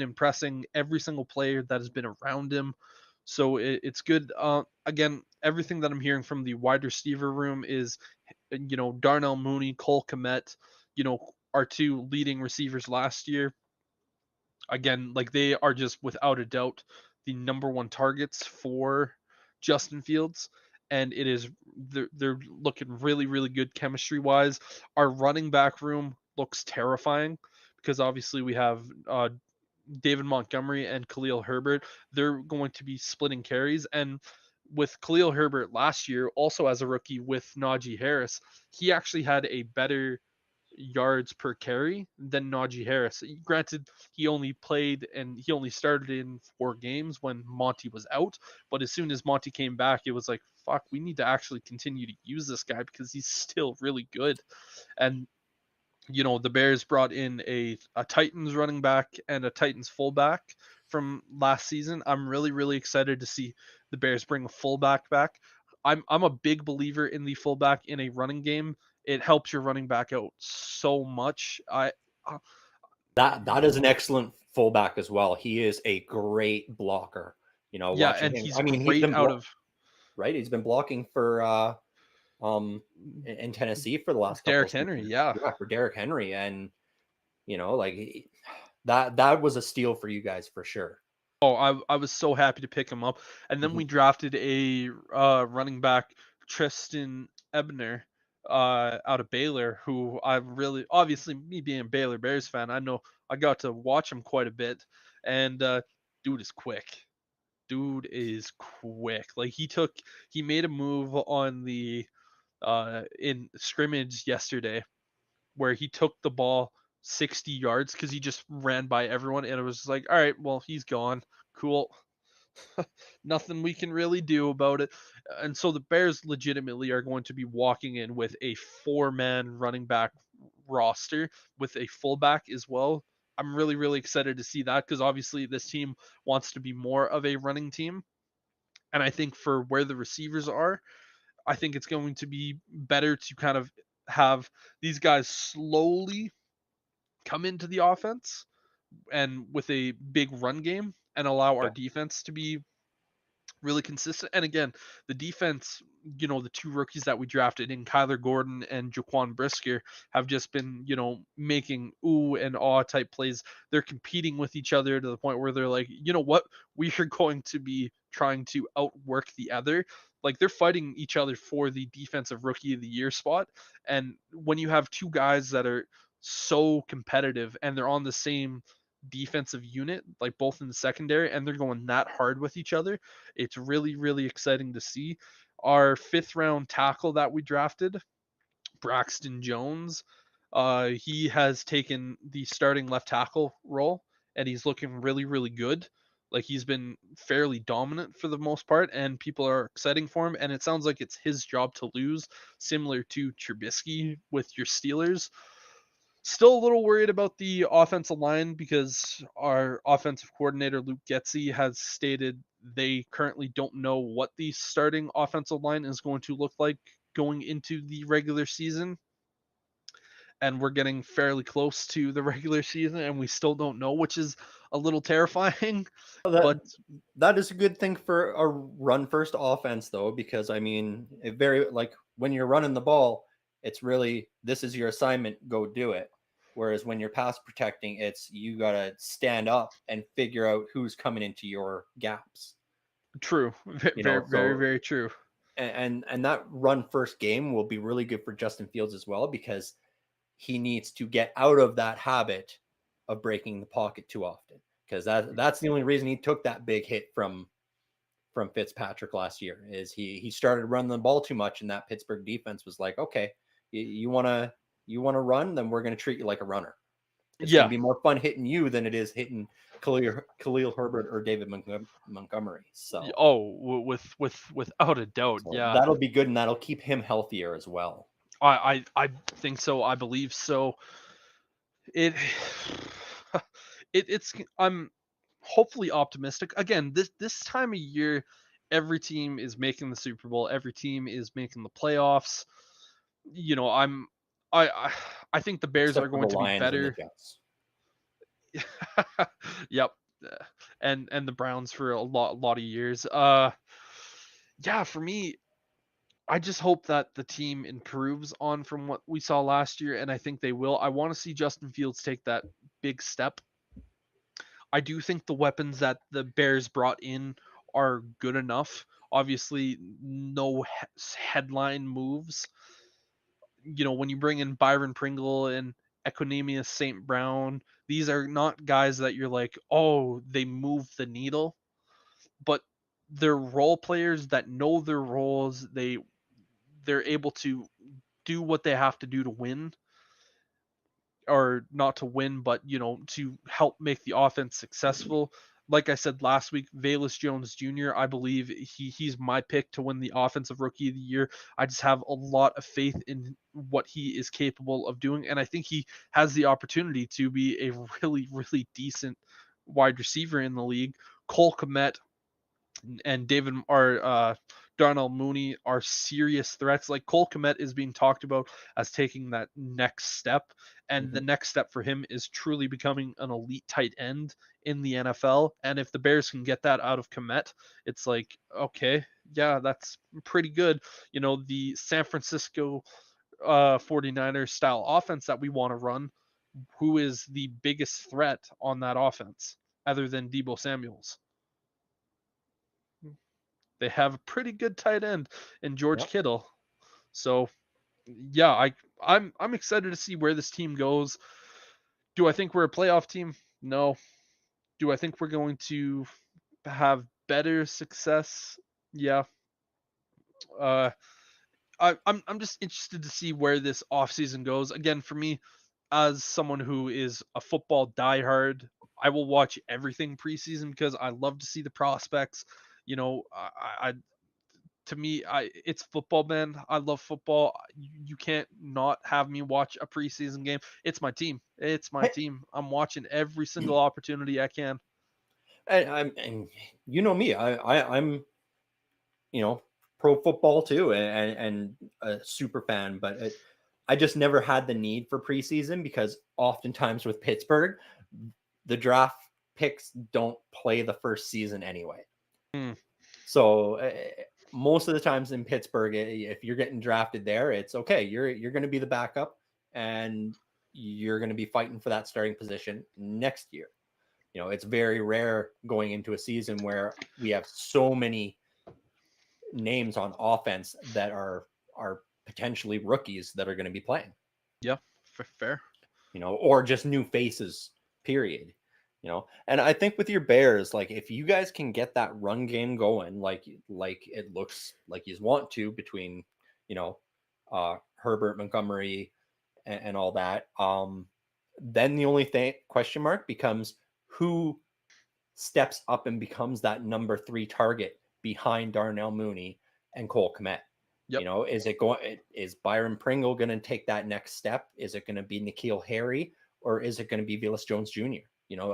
impressing every single player that has been around him. So it's good. Again, everything that I'm hearing from the wide receiver room is, Darnell Mooney, Cole Kmet, our two leading receivers last year, again, like they are just without a doubt the number one targets for Justin Fields. And they're looking really, really good chemistry wise. Our running back room looks terrifying because obviously we have David Montgomery and Khalil Herbert. They're going to be splitting carries. And with Khalil Herbert last year, also as a rookie with Najee Harris, he actually had a better yards per carry than Najee Harris. Granted, he only played and he only started in 4 games when Monty was out, but as soon as Monty came back, it was like, fuck, we need to actually continue to use this guy because he's still really good. And the Bears brought in a Titans running back and a Titans fullback from last season. I'm really really excited to see the Bears bring a fullback back. I'm a big believer in the fullback in a running game. It helps your running back out so much. Uh, That is an excellent fullback as well. He is a great blocker. yeah, Watching and him. he's I mean, he's great been out of right. He's been blocking for in Tennessee for the last couple Derrick of Henry. seasons. Yeah. Yeah, for Derrick Henry, and like that was a steal for you guys for sure. Oh, I was so happy to pick him up. And then Mhm. we drafted a running back, Tristan Ebner, out of Baylor, who I really, obviously, me being a Baylor Bears fan, I know I got to watch him quite a bit. And dude is quick. Dude is quick. Like he made a move on the in scrimmage yesterday where he took the ball 60 yards because he just ran by everyone, and it was like, all right, well, he's gone. Cool. Nothing we can really do about it. And so the Bears legitimately are going to be walking in with a 4-man running back roster with a fullback as well. I'm really, really excited to see that because obviously this team wants to be more of a running team. And I think for where the receivers are, I think it's going to be better to kind of have these guys slowly come into the offense and with a big run game and allow our Yeah. defense to be really consistent. And again, the defense, the 2 rookies that we drafted in Kyler Gordon and Jaquan Brisker have just been, making ooh and awe type plays. They're competing with each other to the point where they're like, you know what? We are going to be trying to outwork the other. Like they're fighting each other for the defensive rookie of the year spot. And when you have 2 guys that are so competitive and they're on the same defensive unit, like both in the secondary, and they're going that hard with each other, it's really, really exciting to see. Our 5th round tackle that we drafted, Braxton Jones, he has taken the starting left tackle role, and he's looking really, really good. Like he's been fairly dominant for the most part, and people are exciting for him. And it sounds like it's his job to lose, similar to Trubisky with your Steelers. Still a little worried about the offensive line because our offensive coordinator, Luke Getzey, has stated they currently don't know what the starting offensive line is going to look like going into the regular season. And we're getting fairly close to the regular season and we still don't know, which is a little terrifying. But That is a good thing for a run first offense though, because I mean, it very like when you're running the ball, it's really this is your assignment, go do it. Whereas when you're pass protecting, it's you gotta stand up and figure out who's coming into your gaps. true. Very, very, So very true. and that run first game will be really good for Justin Fields as well because he needs to get out of that habit of breaking the pocket too often because that's the only reason he took that big hit from Fitzpatrick last year is he started running the ball too much and that Pittsburgh defense was like, okay, you want to run, then we're going to treat you like a runner. It's going to Yeah. be more fun hitting you than it is hitting Khalil Herbert or David Montgomery. So Oh, without a doubt. so Yeah. that'll be good and that'll keep him healthier as well. I think so. I believe so. It it's I'm hopefully optimistic. Again, this time of year, every team is making the Super Bowl. Every team is making the playoffs. I'm I I think the Bears are Except for the going to be Lions and the better. Jets. Yep. And the Browns for a lot of years. Yeah, for me, I just hope that the team improves on from what we saw last year, and I think they will. I want to see Justin Fields take that big step. I do think the weapons that the Bears brought in are good enough. Obviously, no headline moves. When you bring in Byron Pringle and Equinemius St. Brown, these are not guys that you're like, oh, they move the needle, but they're role players that know their roles. They're able to do what they have to do to win. or not to win, but to help make the offense successful. Like I said last week, Velus Jones Jr., I believe he's my pick to win the offensive rookie of the year. I just have a lot of faith in what he is capable of doing, and I think he has the opportunity to be a really, really decent wide receiver in the league. Cole Kmet and David or Darnell Mooney are serious threats. Like Cole Kmet is being talked about as taking that next step, and the Mhm. next step for him is truly becoming an elite tight end in the NFL. And if the Bears can get that out of Kmet, it's like, okay, yeah, that's pretty good. The San Francisco 49ers style offense that we want to run, who is the biggest threat on that offense other than Debo Samuels? They have a pretty good tight end in George Yep. Kittle. So yeah, I'm excited to see where this team goes. Do I think we're a playoff team? No. Do I think we're going to have better success? Yeah. Uh, I'm just interested to see where this offseason goes. Again, for me, as someone who is a football diehard, I will watch everything preseason because I love to see the prospects. I to me, it's football, man. I love football. You can't not have me watch a preseason game. It's my team. It's my Hey, team. I'm watching every single opportunity I can. and you know me, I'm you know pro football too, and a super fan, but I just never had the need for preseason because oftentimes with Pittsburgh, the draft picks don't play the first season anyway. Hmm. So most of the times in Pittsburgh, if you're getting drafted there, it's okay. You're going to be the backup, and you're going to be fighting for that starting position next year. It's very rare going into a season where we have so many names on offense that are potentially rookies that are going to be playing, Yeah, fair. or just new faces, period. And I think with your Bears, like if you guys can get that run game going, like it looks like you want to between, you know, Herbert, Montgomery, and all that, then the only thing question mark becomes who steps up and becomes that number 3 target behind Darnell Mooney and Cole Kmet. Yep. Is Byron Pringle going to take that next step? Is it going to be N'Keal Harry, or is it going to be Velus Jones Jr.?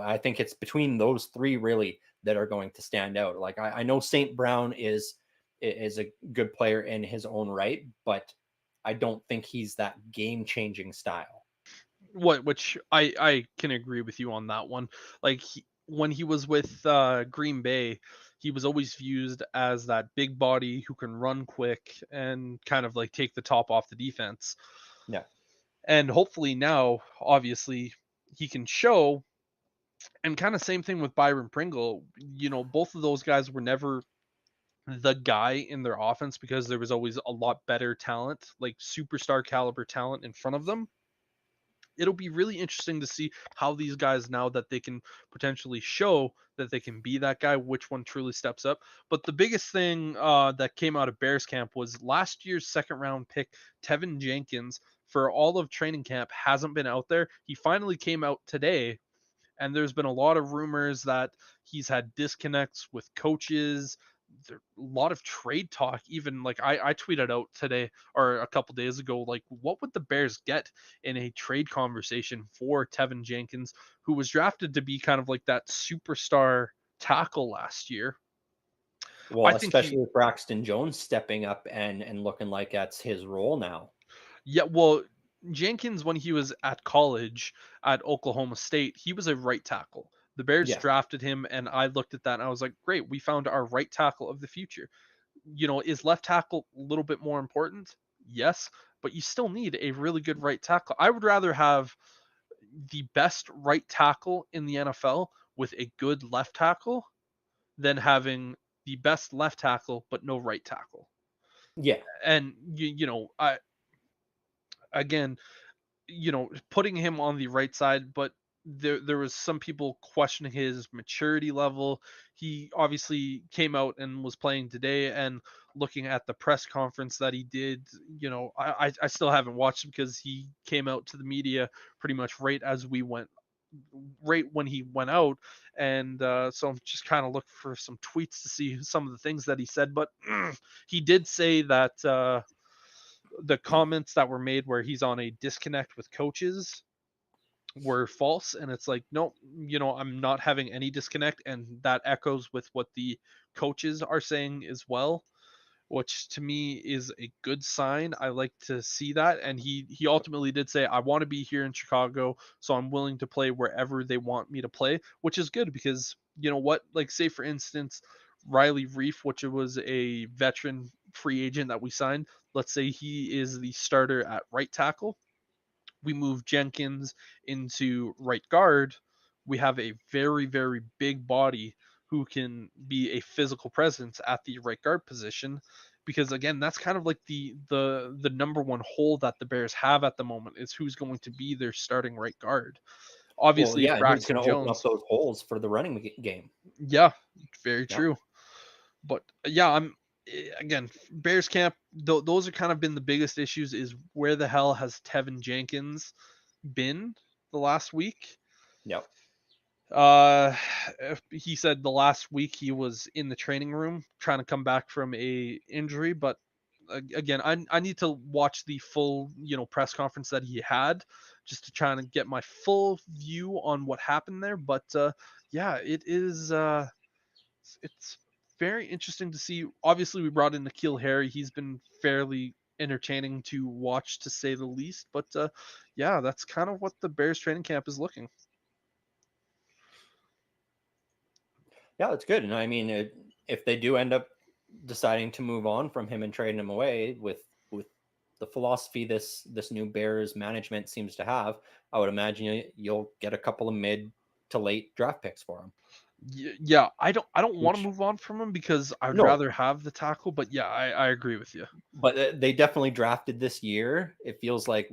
I think it's between those three really that are going to stand out. Like I know St. Brown is a good player in his own right, but I don't think he's that game changing style. Which I can agree with you on that one. Like when he was with Green Bay, he was always viewed as that big body who can run quick and kind of like take the top off the defense. Yeah. And hopefully now, obviously, he can show. And kind of same thing with Byron Pringle. Both of those guys were never the guy in their offense because there was always a lot better talent, like superstar caliber talent in front of them. It'll be really interesting to see how these guys, now that they can potentially show that they can be that guy, which one truly steps up. But the biggest thing that came out of Bears camp was last year's second round pick, Tevin Jenkins. For all of training camp, hasn't been out there. He finally came out today, and there's been a lot of rumors that he's had disconnects with coaches. There, a lot of trade talk. Even like I tweeted out today or a couple days ago, like what would the Bears get in a trade conversation for Tevin Jenkins, who was drafted to be kind of like that superstar tackle last year. I Well, think he especially with Braxton Jones stepping up and looking like that's his role now. Yeah, well, Jenkins, when he was at college at Oklahoma State, he was a right tackle. The Bears Yeah. drafted him, and I looked at that and I was like, great, we found our right tackle of the future. Is left tackle a little bit more important? Yes, but you still need a really good right tackle. I would rather have the best right tackle in the NFL with a good left tackle than having the best left tackle but no right tackle. Yeah. And I again, putting him on the right side, but there was some people questioning his maturity level. He obviously came out and was playing today, and looking at the press conference that he did, I still haven't watched it because he came out to the media pretty much right when he went out, and so I'm just kind of looking for some tweets to see some of the things that he said. But he did say that the comments that were made where he's on a disconnect with coaches were false, and it's like, no, I'm not having any disconnect, and that echoes with what the coaches are saying as well, which to me is a good sign. I like to see that. And he ultimately did say, I want to be here in Chicago, so I'm willing to play wherever they want me to play, which is good because you know what, like say for instance, Riley Reef, which was a veteran free agent that we signed, let's say he is the starter at right tackle, we move Jenkins into right guard, we have a very, very big body who can be a physical presence at the right guard position. Because again, that's kind of like the number one hole that the Bears have at the moment is who's going to be their starting right guard. Well, Obviously, it's yeah, and who's Braxton going to open up Jones. those holes for the running game? Yeah, very Yeah. true. But yeah, again, Bears camp. Those are kind of been the biggest issues. Is where the hell has Tevin Jenkins been the last week? Yep. Uh, he said the last week he was in the training room trying to come back from a injury, but again, I need to watch the full press conference that he had just to try and get my full view on what happened there. But yeah, it's very interesting to see. Obviously, we brought in N'Keal Harry. He's been fairly entertaining to watch, to say the least. But yeah, that's kind of what the Bears training camp is looking. Yeah, it's good. And I mean, if they do end up deciding to move on from him and trading him away with the philosophy this new Bears management seems to have, I would imagine you'll get a couple of mid to late draft picks for him. Yeah, I don't want to Which move on from him because I would no, rather have the tackle. But yeah, I agree with you. but they definitely drafted this year. It feels like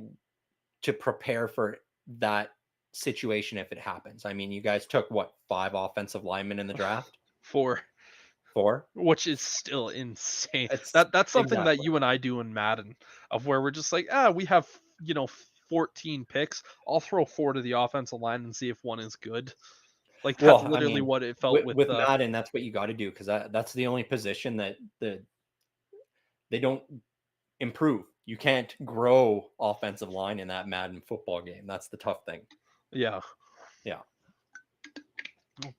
to prepare for that situation if it happens. I mean, you guys took what, 5 offensive linemen in the draft? For 4? which is still insane. It's That's something that exactly. you and I do in Madden, of where we're just like, we have 14 picks. I'll throw 4 to the offensive line and see if one is good. Like that's Well, I literally mean, what it felt with, with. with Madden, that's what you got to do because that's the only position that they don't improve. You can't grow offensive line in that Madden football game. That's the tough thing. Yeah. Yeah.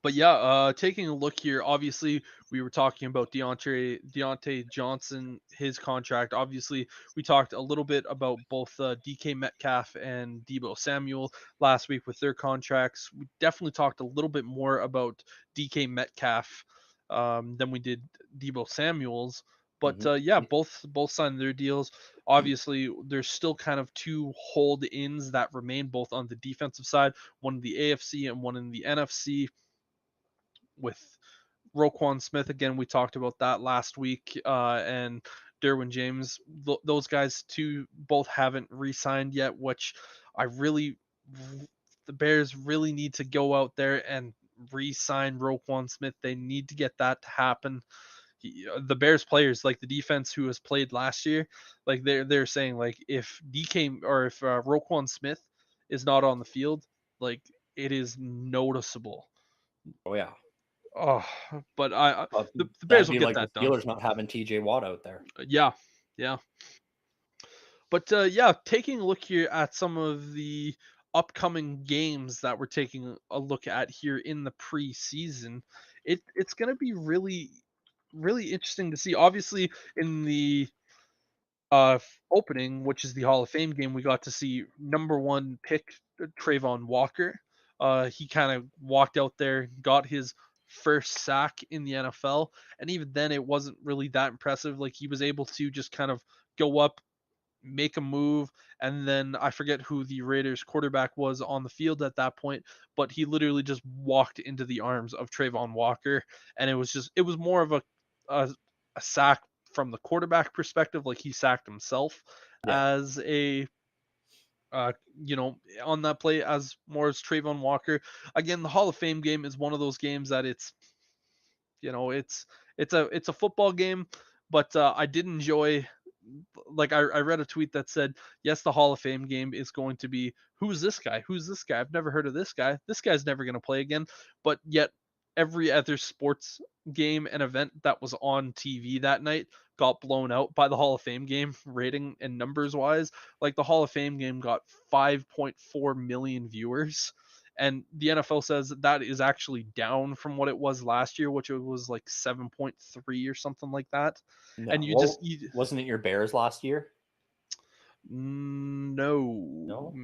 But yeah, taking a look here, obviously we were talking about Deontay Johnson, his contract. Obviously, we talked a little bit about both DK Metcalf and Debo Samuel last week with their contracts. We definitely talked a little bit more about DK Metcalf than we did Debo Samuel's. But Hmm. yeah, both signed their deals. Obviously, there's still kind of two hold-ins that remain, both on the defensive side, one in the AFC and one in the NFC with Roquan Smith. Again, we talked about that last week, and Derwin James. Those guys too both haven't re-signed yet, which I really, the Bears really need to go out there and re-sign Roquan Smith. They need to get that to happen. The Bears players, like the defense who has played last year, like they're saying like if DK or if Roquan Smith is not on the field, like it is noticeable. Oh yeah. Oh, but Well, the Bears that'd will be get like the that done. Steelers not having TJ Watt out there. Yeah, yeah. But yeah, taking a look here at some of the upcoming games that we're taking a look at here in the preseason, it's going to be really, really interesting to see. Obviously, in the opening, which is the Hall of Fame game, we got to see number one pick Trayvon Walker. He kind of walked out there, got his first sack in the NFL, and even then, it wasn't really that impressive. Like he was able to just kind of go up, make a move, and then I forget who the Raiders quarterback was on the field at that point, but he literally just walked into the arms of Trayvon Walker, and it was more of a, a sack from the quarterback perspective, like he sacked himself Yeah. as a uh, on that play as more as Trayvon Walker. Again, the Hall of Fame game is one of those games that it's a football game, but I did enjoy. Like I read a tweet that said, yes, the Hall of Fame game is going to be who's this guy? Who's this guy? I've never heard of this guy. This guy's never going to play again. But yet every other sports game and event that was on TV that night got blown out by the Hall of Fame game rating and numbers wise. Like the Hall of Fame game got 5.4 million viewers. And the NFL says that is actually down from what it was last year, which it was like 7.3 or something like that. No, And well, wasn't it your Bears last year? no. No.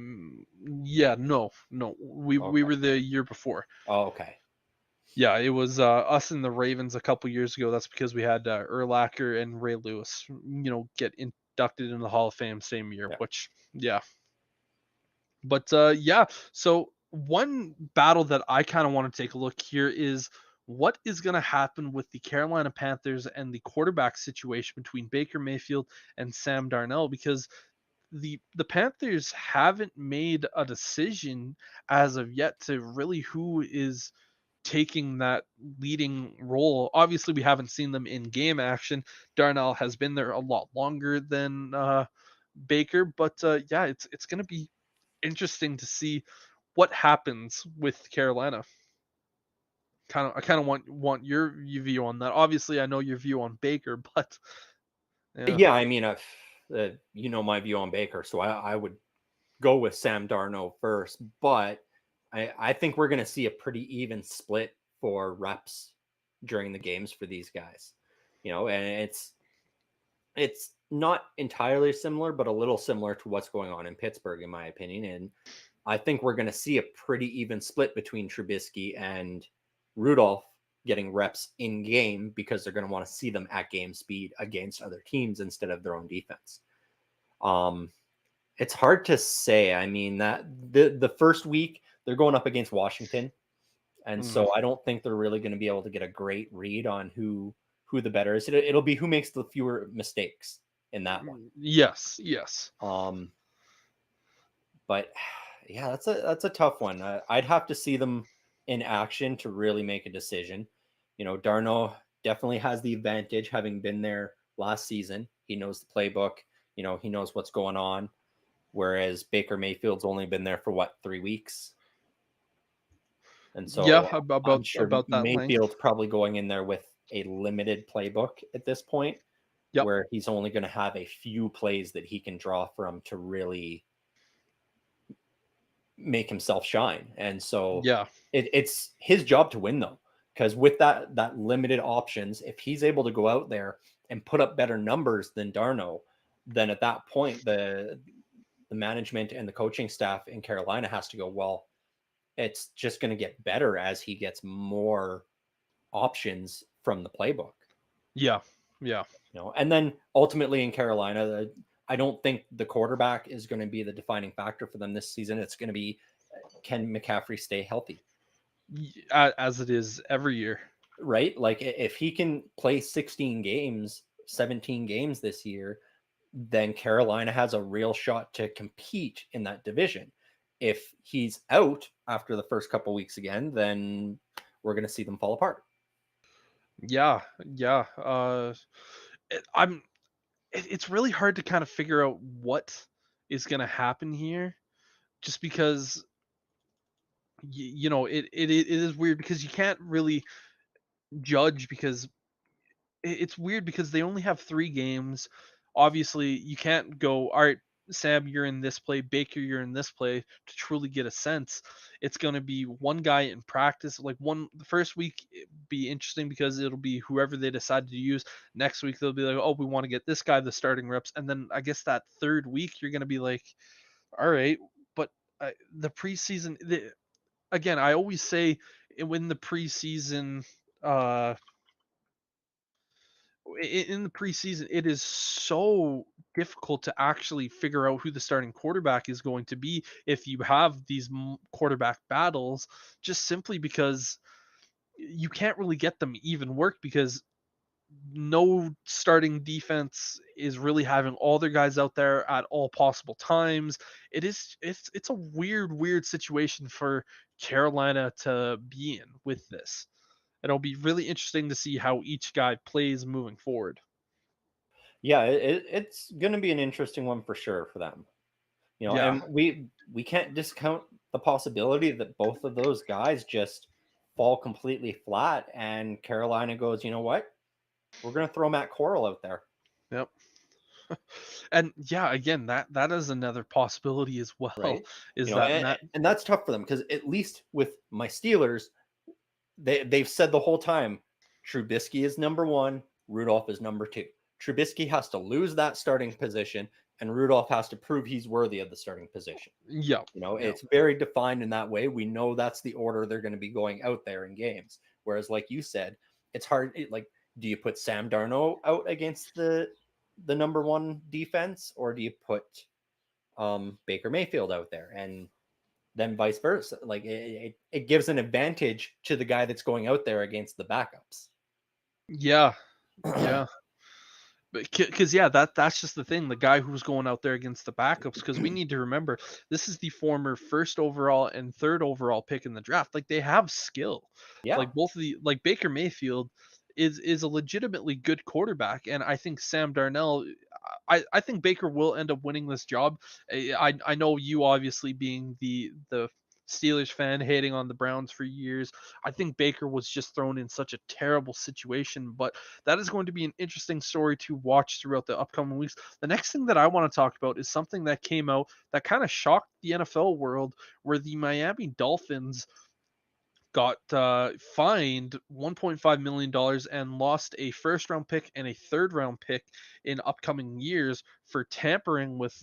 Yeah, no. We Okay. were the year before. Oh, okay. Yeah, it was us and the Ravens a couple years ago. That's because we had Urlacher and Ray Lewis, get inducted in the Hall of Fame same year. Yeah. Which, yeah, but yeah. So one battle that I kind of want to take a look here is what is going to happen with the Carolina Panthers and the quarterback situation between Baker Mayfield and Sam Darnold, because the Panthers haven't made a decision as of yet to really who is taking that leading role. Obviously, we haven't seen them in game action. Darnell has been there a lot longer than Baker, but yeah, it's going to be interesting to see what happens with Carolina. I kind of want your view on that. Obviously, I know your view on Baker, but yeah. Yeah, I mean, my view on Baker, so I would go with Sam Darnold first, but I think we're going to see a pretty even split for reps during the games for these guys. And it's not entirely similar, but a little similar to what's going on in Pittsburgh, in my opinion. And I think we're going to see a pretty even split between Trubisky and Rudolph getting reps in game because they're going to want to see them at game speed against other teams instead of their own defense. It's hard to say. I mean, that the first week they're going up against Washington, and Mm. so I don't think they're really going to be able to get a great read on who the better is. It'll be who makes the fewer mistakes in that one. Yes, yes. But yeah, that's a tough one. I'd have to see them in action to really make a decision. Darno definitely has the advantage having been there last season. He knows the playbook. He knows what's going on. Whereas Baker Mayfield's only been there for 3 weeks. And Yeah, so I'm about sure about that length. Mayfield's probably going in there with a limited playbook at this point, Yep. where he's only going to have a few plays that he can draw from to really make himself shine. And so Yeah. it's his job to win, though, because with that limited options, if he's able to go out there and put up better numbers than Darno, then at that point the management and the coaching staff in Carolina has to go, well, it's just going to get better as he gets more options from the playbook. Yeah. Yeah. And then ultimately in Carolina, I don't think the quarterback is going to be the defining factor for them this season. It's going to be, can McCaffrey stay healthy? As it is every year. Right? Like if he can play 16 games, 17 games this year, then Carolina has a real shot to compete in that division. If he's out after the first couple weeks again, then we're going to see them fall apart. Yeah. Yeah. It's really hard to kind of figure out what is going to happen here, just because it is weird because you can't really judge, because it's weird because they only have 3 games. Obviously, you can't go, all right, Sam, you're in this play, Baker, you're in this play, to truly get a sense. It's going to be one guy in practice. Like the first week be interesting because it'll be whoever they decide to use. Next week they'll be like, oh, we want to get this guy the starting reps, and then I guess that third week you're going to be like, all right, but the preseason. Again, I always say when the preseason. In the preseason, it is so difficult to actually figure out who the starting quarterback is going to be if you have these quarterback battles, just simply because you can't really get them even work, because no starting defense is really having all their guys out there at all possible times. It's a weird situation for Carolina to be in with this. And it'll be really interesting to see how each guy plays moving forward. Yeah, it's going to be an interesting one for sure for them. Yeah. And we can't discount the possibility that both of those guys just fall completely flat, and Carolina goes, you know what? We're going to throw Matt Corral out there, Yep. And yeah, again, that is another possibility as well, right? is that And, Matt. and that's tough for them because at least with my Steelers, they've said the whole time Trubisky is number one, Rudolph is number two. Trubisky has to lose that starting position, and Rudolph has to prove he's worthy of the starting position. Yeah. Yeah. It's very defined in that way. We know that's the order they're going to be going out there in games. Whereas, like you said, it's hard. Like, do you put Sam Darnold out against the number one defense, or do you put Baker Mayfield out there, and then vice versa? Like, it gives an advantage to the guy that's going out there against the backups. Yeah. Yeah. Because yeah, that's just the thing. The guy who's going out there against the backups. Because we need to remember, this is the former first overall and third overall pick in the draft. Like they have skill. Yeah, Like both of the like Baker Mayfield is a legitimately good quarterback, and I think Sam Darnell. I think Baker will end up winning this job. I know you obviously being the Steelers fan hating on the Browns for years. I think Baker was just thrown in such a terrible situation, but that is going to be an interesting story to watch throughout the upcoming weeks. The next thing that I want to talk about is something that came out that kind of shocked the NFL world, where the Miami Dolphins got fined $1.5 million and lost a first round pick and a third round pick in upcoming years for tampering with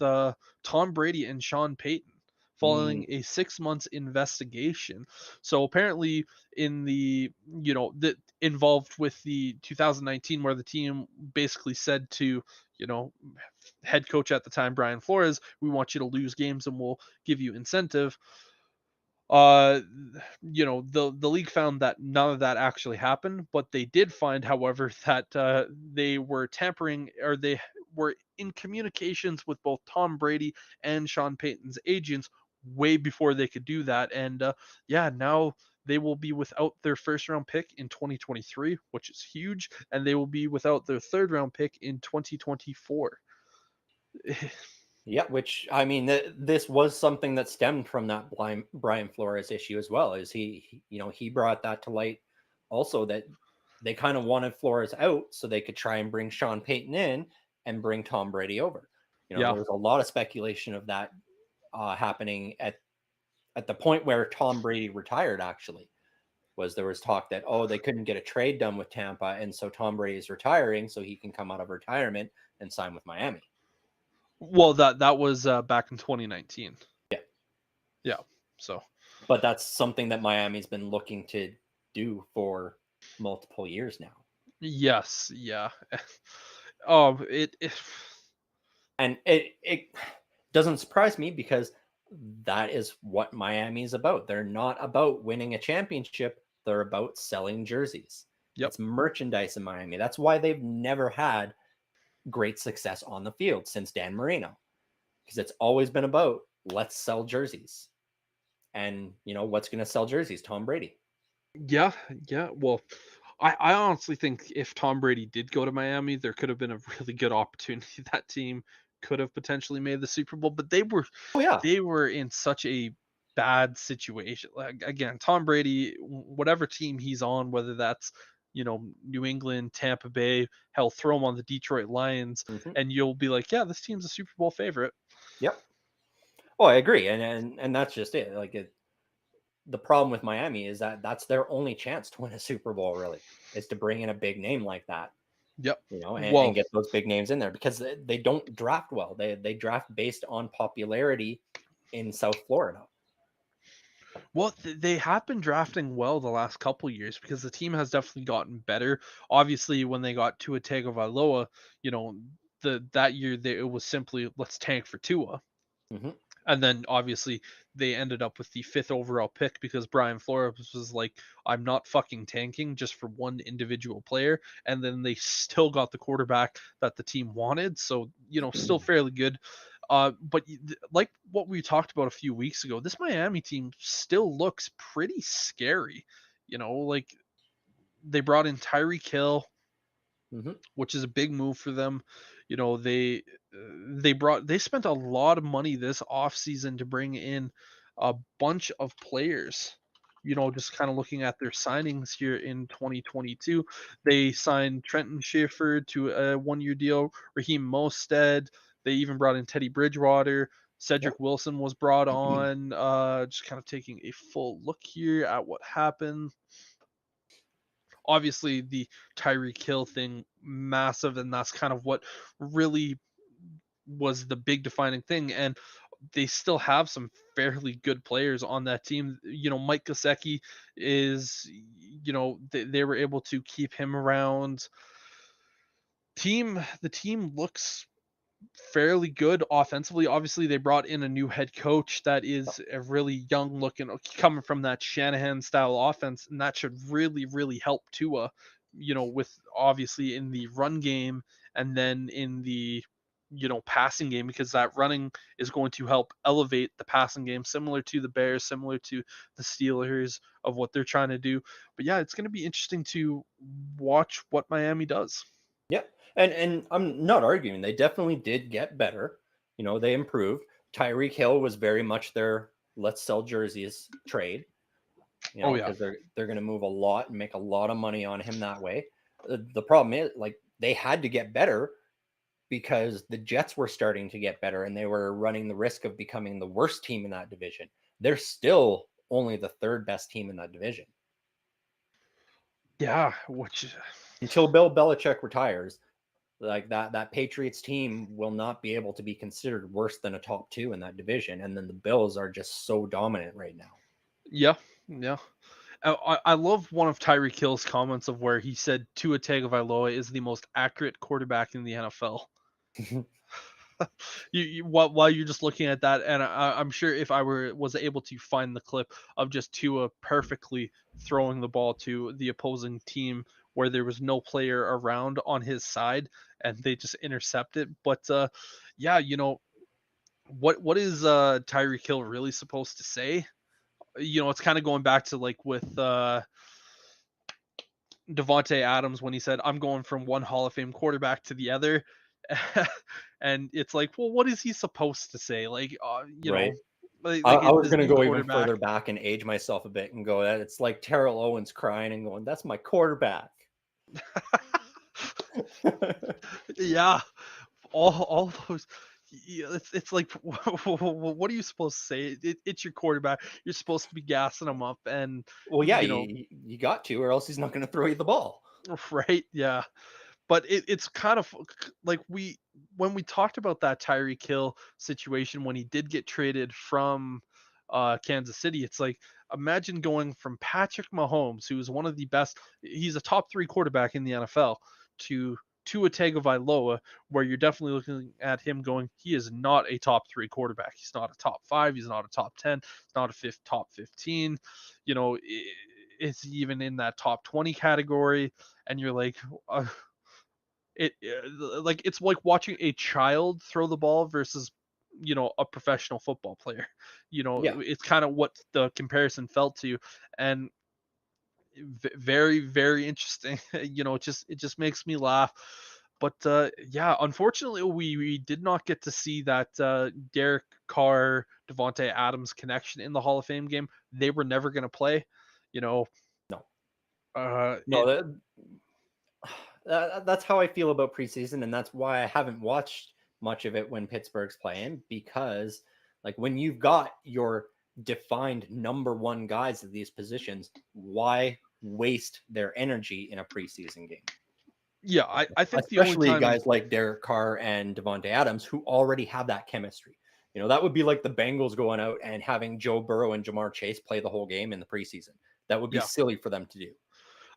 Tom Brady and Sean Payton mm, following a 6 months investigation. So apparently in the that involved with the 2019, where the team basically said to you know head coach at the time Brian Flores, we want you to lose games and we'll give you incentive. uh the league found that none of that actually happened, but they did find, however, that they were tampering, or they were in communications with both Tom Brady and Sean Payton's agents way before they could do that. And yeah, now they will be without their first round pick in 2023, which is huge, and they will be without their third round pick in 2024. yeah. Which I mean, this was something that stemmed from that Brian Flores issue as well. Is he brought that to light also, that they kind of wanted Flores out so they could try and bring Sean Payton in and bring Tom Brady over. Yeah. There was a lot of speculation of that happening at the point where Tom Brady retired. Actually, there was talk that, oh, they couldn't get a trade done with Tampa, and so Tom Brady is retiring so he can come out of retirement and sign with Miami. Well, that was back in 2019. Yeah, Yeah. So but that's something that Miami's been looking to do for multiple years now. yes, yeah. Oh, it And it doesn't surprise me because that is what Miami is about. They're not about winning a championship, they're about selling jerseys. yep. It's merchandise in Miami. That's why they've never had great success on the field since Dan Marino, because it's always been about, let's sell jerseys. And what's going to sell jerseys? Tom Brady. Yeah, yeah. Well, I honestly think if Tom Brady did go to Miami, there could have been a really good opportunity. That team could have potentially made the Super Bowl, but Oh yeah. they were in such a bad situation. Like again, Tom Brady, whatever team he's on, whether that's New England, Tampa Bay, hell, throw him on the Detroit Lions, Mhm. and you'll be like, yeah, this team's a Super Bowl favorite. Yep. Oh, I agree, and that's just it. Like, the problem with Miami is that that's their only chance to win a Super Bowl. Really, is to bring in a big name like that, Yep. and Well, get those big names in there, because they don't draft well. They draft based on popularity in South Florida. They have been drafting well the last couple years because the team has definitely gotten better. Obviously, when they got Tua Tagovailoa, you know, that year it was simply let's tank for Tua. Hmm. And then obviously they ended up with the 5th overall pick because Brian Flores was like, I'm not fucking tanking just for one individual player. And then they still got the quarterback that the team wanted. So, still fairly good. But like what we talked about a few weeks ago, this Miami team still looks pretty scary. Like they brought in Tyreek Hill, Hmm. which is a big move for them. You know, they spent a lot of money this offseason to bring in a bunch of players. Just kind of looking at their signings here in 2022, they signed Trenton Schaefer to a 1-year deal, Raheem Mostert. They even brought in Teddy Bridgewater. Yeah. Cedric Wilson was brought on. Just kind of taking a full look here at what happened. Obviously, the Tyreek Hill thing massive, and that's kind of what really was the big defining thing. And they still have some fairly good players on that team. Mike Gesicki is, they were able to keep him around. The team looks fairly good offensively. Obviously, they brought in a new head coach that is a really young looking, coming from that Shanahan style offense, and that should really, really help Tua, with obviously in the run game and then in the passing game, because that running is going to help elevate the passing game, similar to the Bears, similar to the Steelers of what they're trying to do. But yeah, it's going to be interesting to watch what Miami does. Yeah. And I'm not arguing. They definitely did get better. They improved. Tyreek Hill was very much their let's sell jerseys trade, Oh yeah. because they're going to move a lot and make a lot of money on him that way. The problem is, like, they had to get better because the Jets were starting to get better and they were running the risk of becoming the worst team in that division. They're still only the third best team in that division. Yeah, which Until Bill Belichick retires, like that Patriots team will not be able to be considered worse than a top two in that division. And then the Bills are just so dominant right now. yeah, yeah. I love one of Tyreek Hill's comments of where he said Tua Tagovailoa is the most accurate quarterback in the NFL. While you're just looking at that, and I'm sure if I was able to find the clip of just Tua perfectly throwing the ball to the opposing team where there was no player around on his side and they just intercept it. But yeah, what is Tyreek Hill really supposed to say? It's kind of going back to like with Devonte Adams when he said, "I'm going from one Hall of Fame quarterback to the other," and it's like, well, what is he supposed to say? Like, Right. like I was this going to new go even quarterback. further back and age myself a bit and go that it's like Terrell Owens crying and going, "That's my quarterback." Yeah, all those. Yeah, it's like, what are you supposed to say? It's your quarterback. You're supposed to be gassing him up, and Well, yeah, you know, you got to, or else he's not going to throw you the ball. right? Yeah. But it's kind of like when we talked about that Tyreek Hill situation when he did get traded from Kansas City, it's like imagine going from Patrick Mahomes, who's one of the best, he's a top 3 quarterback in the NFL, to Tua Tagovailoa, where you're definitely looking at him going, he is not a top 3 quarterback. He's not a top 5. He's not a top 10. He's not a fifth top 15. It's even in that top 20 category, and you're like, like it's like watching a child throw the ball versus a professional football player. Yeah. It's kind of what the comparison felt to, and very, very interesting. It just makes me laugh. But yeah, unfortunately we did not get to see that Derek Carr Devonte Adams connection in the Hall of Fame game. They were never going to play. you know No. No, it that's how I feel about preseason, and that's why I haven't watched much of it when Pittsburgh's playing, because like when you've got your defined number one guys at these positions, why waste their energy in a preseason game? Yeah, I think the only Especially time. guys like Derek Carr and Devontae Adams who already have that chemistry. That would be like the Bengals going out and having Joe Burrow and Jamar Chase play the whole game in the preseason. That would be Yeah, silly for them to do.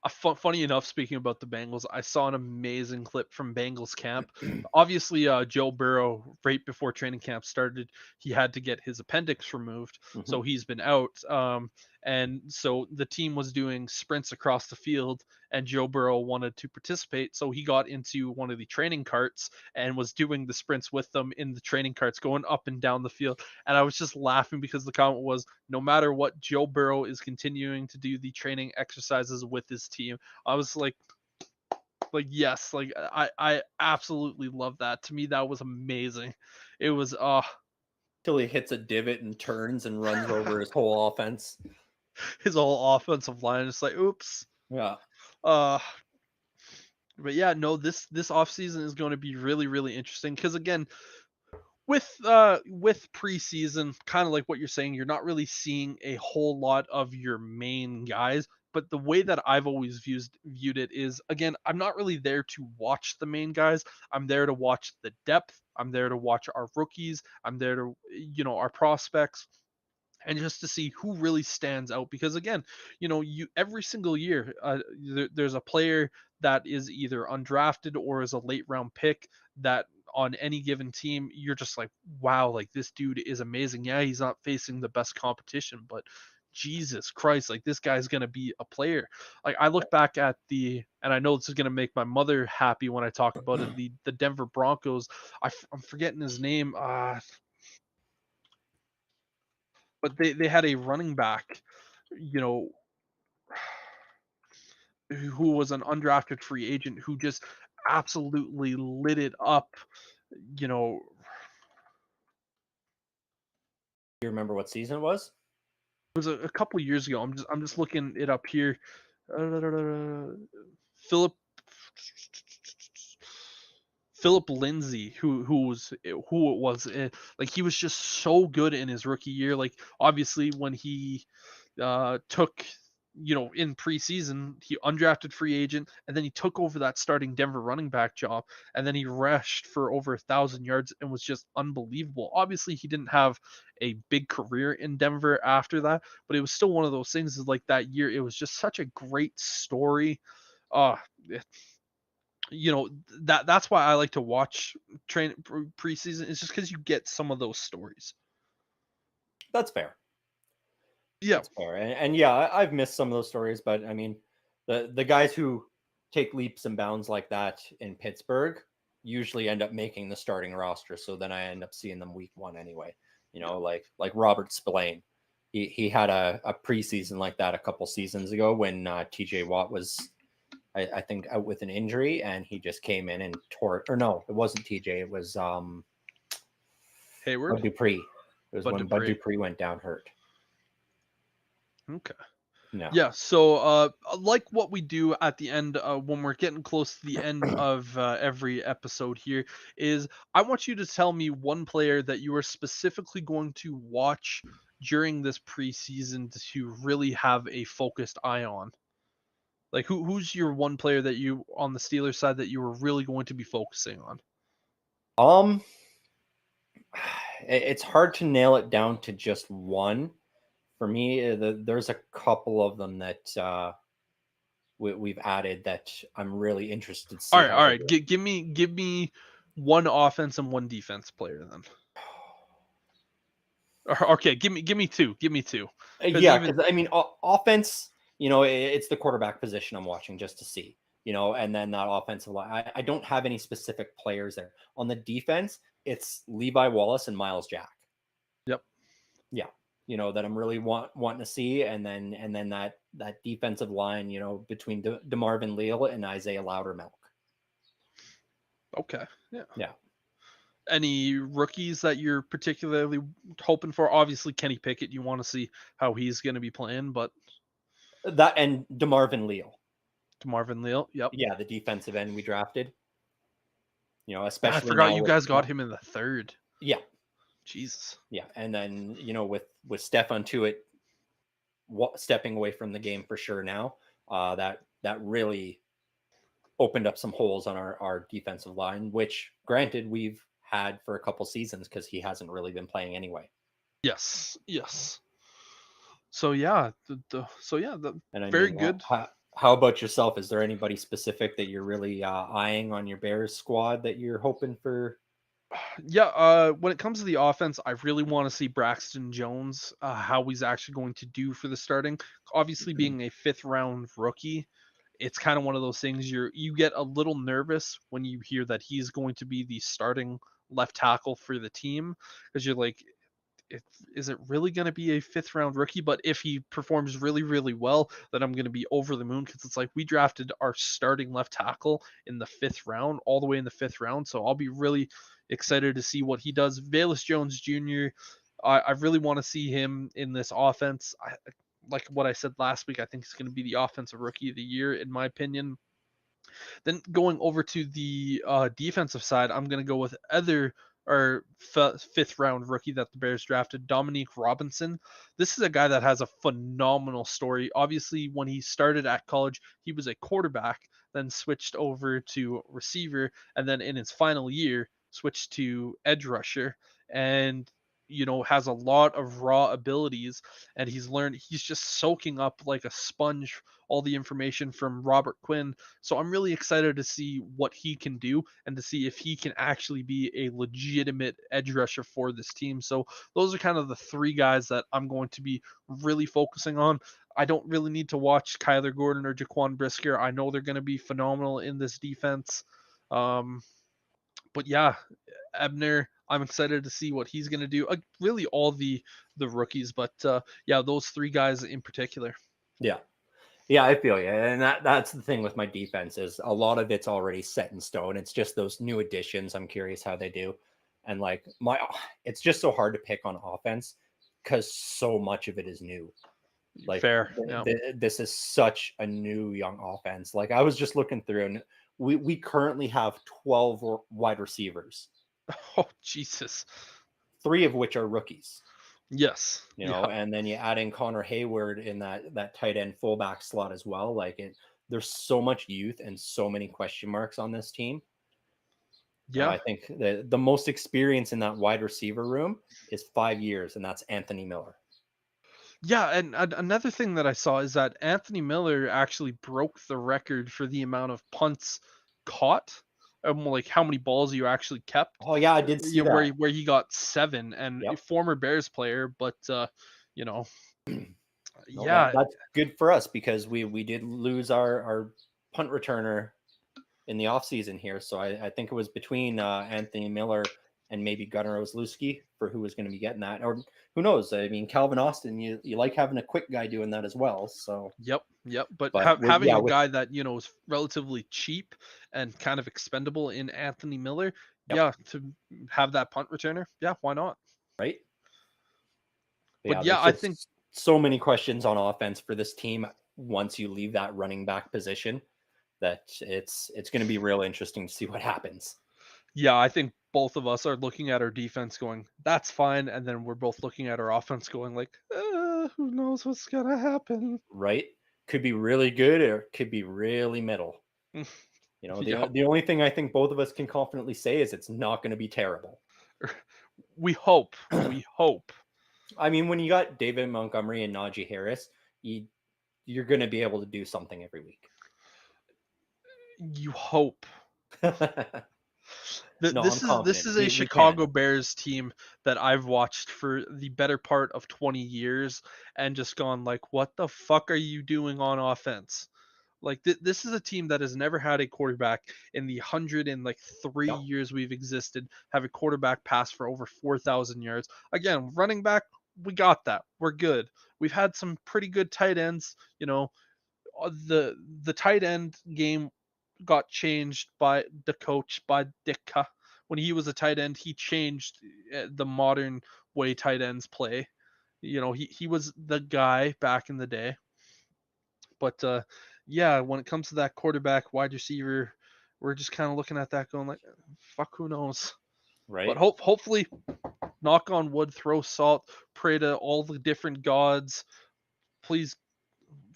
Funny enough, speaking about the Bengals, I saw an amazing clip from Bengals camp. Obviously, Joe Burrow, right before training camp started, he had to get his appendix removed, Mhm. so he's been out. And so the team was doing sprints across the field, and Joe Burrow wanted to participate, so he got into one of the training carts and was doing the sprints with them in the training carts, going up and down the field. And I was just laughing because the comment was, no matter what, Joe Burrow is continuing to do the training exercises with his team. I was like yes, like I absolutely love that. To me, that was amazing. It was Till he hits a divot and turns and runs over his whole offense. his whole offensive line is like, oops. Yeah. Uh but yeah, no, this offseason is going to be really, really interesting because again, with preseason, kind of like what you're saying, you're not really seeing a whole lot of your main guys. But the way that I've always viewed it is, again, I'm not really there to watch the main guys. I'm there to watch the depth. I'm there to watch our rookies. I'm there to, our prospects, and just to see who really stands out. Because again, you every single year, there's a player that is either undrafted or is a late round pick that on any given team you're just like, wow, like this dude is amazing. Yeah, he's not facing the best competition, but Jesus Christ, like this guy's gonna be a player. Like I look back at and I know this is gonna make my mother happy when I talk about it. The Denver Broncos. I'm forgetting his name. But they had a running back, you know, who was an undrafted free agent who just absolutely lit it up. You know, You remember what season it was? it was a couple years ago. I'm just looking it up here. Philip Philip Lindsay, who it was, like he was just so good in his rookie year. Like obviously when he took, in preseason, he undrafted free agent, and then he took over that starting Denver running back job, and then he rushed for over 1,000 yards and was just unbelievable. Obviously, he didn't have a big career in Denver after that, but it was still one of those things. Is like that year, it was just such a great story. Uh, you know that's why I like to watch preseason. It's just because you get some of those stories. That's fair. Yeah. That's fair. And yeah, I've missed some of those stories, but I mean, the guys who take leaps and bounds like that in Pittsburgh usually end up making the starting roster. So then I end up seeing them week one anyway. Yeah. Like Robert Spillane. He had a preseason like that a couple seasons ago when TJ Watt was, I think, out with an injury, and he just came in and tore it. Or no, it wasn't TJ. It was Hayward. Bud Dupree. It was Bud when Bud Dupree. Dupree went down hurt. Okay. No. Yeah, so like what we do at the end, when we're getting close to the end of every episode here, is I want you to tell me one player that you are specifically going to watch during this preseason to really have a focused eye on. Like who's your one player that you on the Steelers side that you were really going to be focusing on? Um, it's hard to nail it down to just one. For me, there's a couple of them that we've added that I'm really interested to All see right, how all they right. do. Give me one offense and one defense player then. Okay, give me two. Give me two. Because Yeah, even because I mean, offense, it's the quarterback position I'm watching just to see, and then that offensive line. I don't have any specific players there. On the defense, it's Levi Wallace and Miles Jack. yep. Yeah, that I'm really wanting to see, and then that defensive line, between DeMarvin Leal and Isaiah Loudermilk. Okay. Yeah. Yeah. Any rookies that you're particularly hoping for? Obviously, Kenny Pickett. You want to see how he's going to be playing, but That and DeMarvin Leal. to Marvin Leal. Yep. Yeah, the defensive end we drafted. Yeah, I Especially forgot now you with guys got him in the third. yeah, Jesus. yeah, and then with Stefan Tuitt stepping away from the game for sure now, that really opened up some holes on our defensive line, which granted we've had for a couple seasons because he hasn't really been playing anyway. Yes. Yes. So yeah, so yeah, And I very mean, good. How about yourself? Is there anybody specific that you're really eyeing on your Bears squad that you're hoping for? Yeah, when it comes to the offense, I really want to see Braxton Jones, how he's actually going to do for the starting. Obviously, being a fifth round rookie, it's kind of one of those things you get a little nervous when you hear that he's going to be the starting left tackle for the team, because you're like, if, is it really going to be a fifth round rookie? But if he performs really, really well, then I'm going to be over the moon, because it's like we drafted our starting left tackle in the fifth round, all the way in the fifth round. So I'll be really excited to see what he does. Valus Jones Jr., I really want to see him in this offense. Like what I said last week, I think he's going to be the offensive rookie of the year, in my opinion. Then going over to the defensive side, I'm going to go with other or fifth round rookie that the Bears drafted, Dominique Robinson. This is a guy that has a phenomenal story. Obviously, when he started at college, he was a quarterback, then switched over to receiver, and then in his final year, switched to edge rusher. And has a lot of raw abilities, and he's just soaking up like a sponge all the information from Robert Quinn. So I'm really excited to see what he can do and to see if he can actually be a legitimate edge rusher for this team. So those are kind of the three guys that I'm going to be really focusing on. I don't really need to watch Kyler Gordon or Jaquan Brisker. I know they're going to be phenomenal in this defense. Um, but yeah, Ebner, I'm excited to see what he's going to do. Really, all the rookies, but yeah, those three guys in particular. Yeah. Yeah, I feel you. And that's the thing with my defense is a lot of it's already set in stone. It's just those new additions. I'm curious how they do. And like it's just so hard to pick on offense because so much of it is new. Like Fair, yeah. this is such a new young offense. Like I was just looking through and we currently have 12 wide receivers, Oh Jesus. 3 of which are rookies. Yes. You know, Yeah. and then you add in Connor Hayward in that tight end fullback slot as well. There's so much youth and so many question marks on this team. Yeah. I think the most experience in that wide receiver room is 5 years, and that's Anthony Miller. Yeah, and another thing that I saw is that Anthony Miller actually broke the record for the amount of punts caught, like how many balls you actually kept. Oh yeah, I did see Where that. where he got 7, and a Yep. former Bears player, but you know, No, yeah, that's good for us because we did lose our punt returner in the offseason here. So I think it was between Anthony Miller and maybe Gunnar Olszewski for who was going to be getting that. Or who knows? I mean, Calvin Austin, you like having a quick guy doing that as well. So, yep. But but having yeah, a with guy that is relatively cheap and kind of expendable in Anthony Miller, yep, yeah, to have that punt returner, yeah, why not? right. But Yeah, yeah, there's I think just so many questions on offense for this team once you leave that running back position that it's going to be real interesting to see what happens. Yeah, I think both of us are looking at our defense going, that's fine. And then we're both looking at our offense going, like, who knows what's going to happen? Right? Could be really good or could be really middle. You know, Yep. the only thing I think both of us can confidently say is it's not going to be terrible. We hope. We hope. I mean, when you got David Montgomery and Najee Harris, you're going to be able to do something every week. You hope. No, I'm This confident. is a We can. Chicago Bears team that I've watched for the better part of 20 years and just gone like, what the fuck are you doing on offense? Like this is a team that has never had a quarterback in the 103 Yep. years we've existed have a quarterback pass for over 4,000 yards. Again, running back, we got that. We're good. We've had some pretty good tight ends. The tight end game got changed by the coach by Ditka. When he was a tight end, he changed the modern way tight ends play. He was the guy back in the day. But yeah, when it comes to that quarterback, wide receiver, we're just kind of looking at that going like, fuck, who knows? But Right. hopefully, knock on wood, throw salt, pray to all the different gods. Please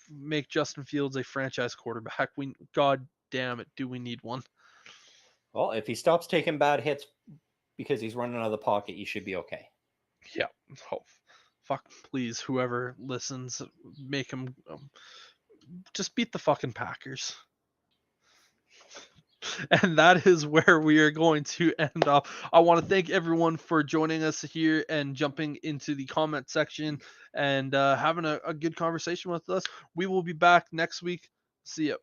make Justin Fields a franchise quarterback. God damn it, do we need one? Well, if he stops taking bad hits because he's running out of the pocket, you should be okay. Yeah. Oh, fuck, please, whoever listens, make him just beat the fucking Packers. And that is where we are going to end off. I want to thank everyone for joining us here and jumping into the comment section and having a good conversation with us. We will be back next week. See ya.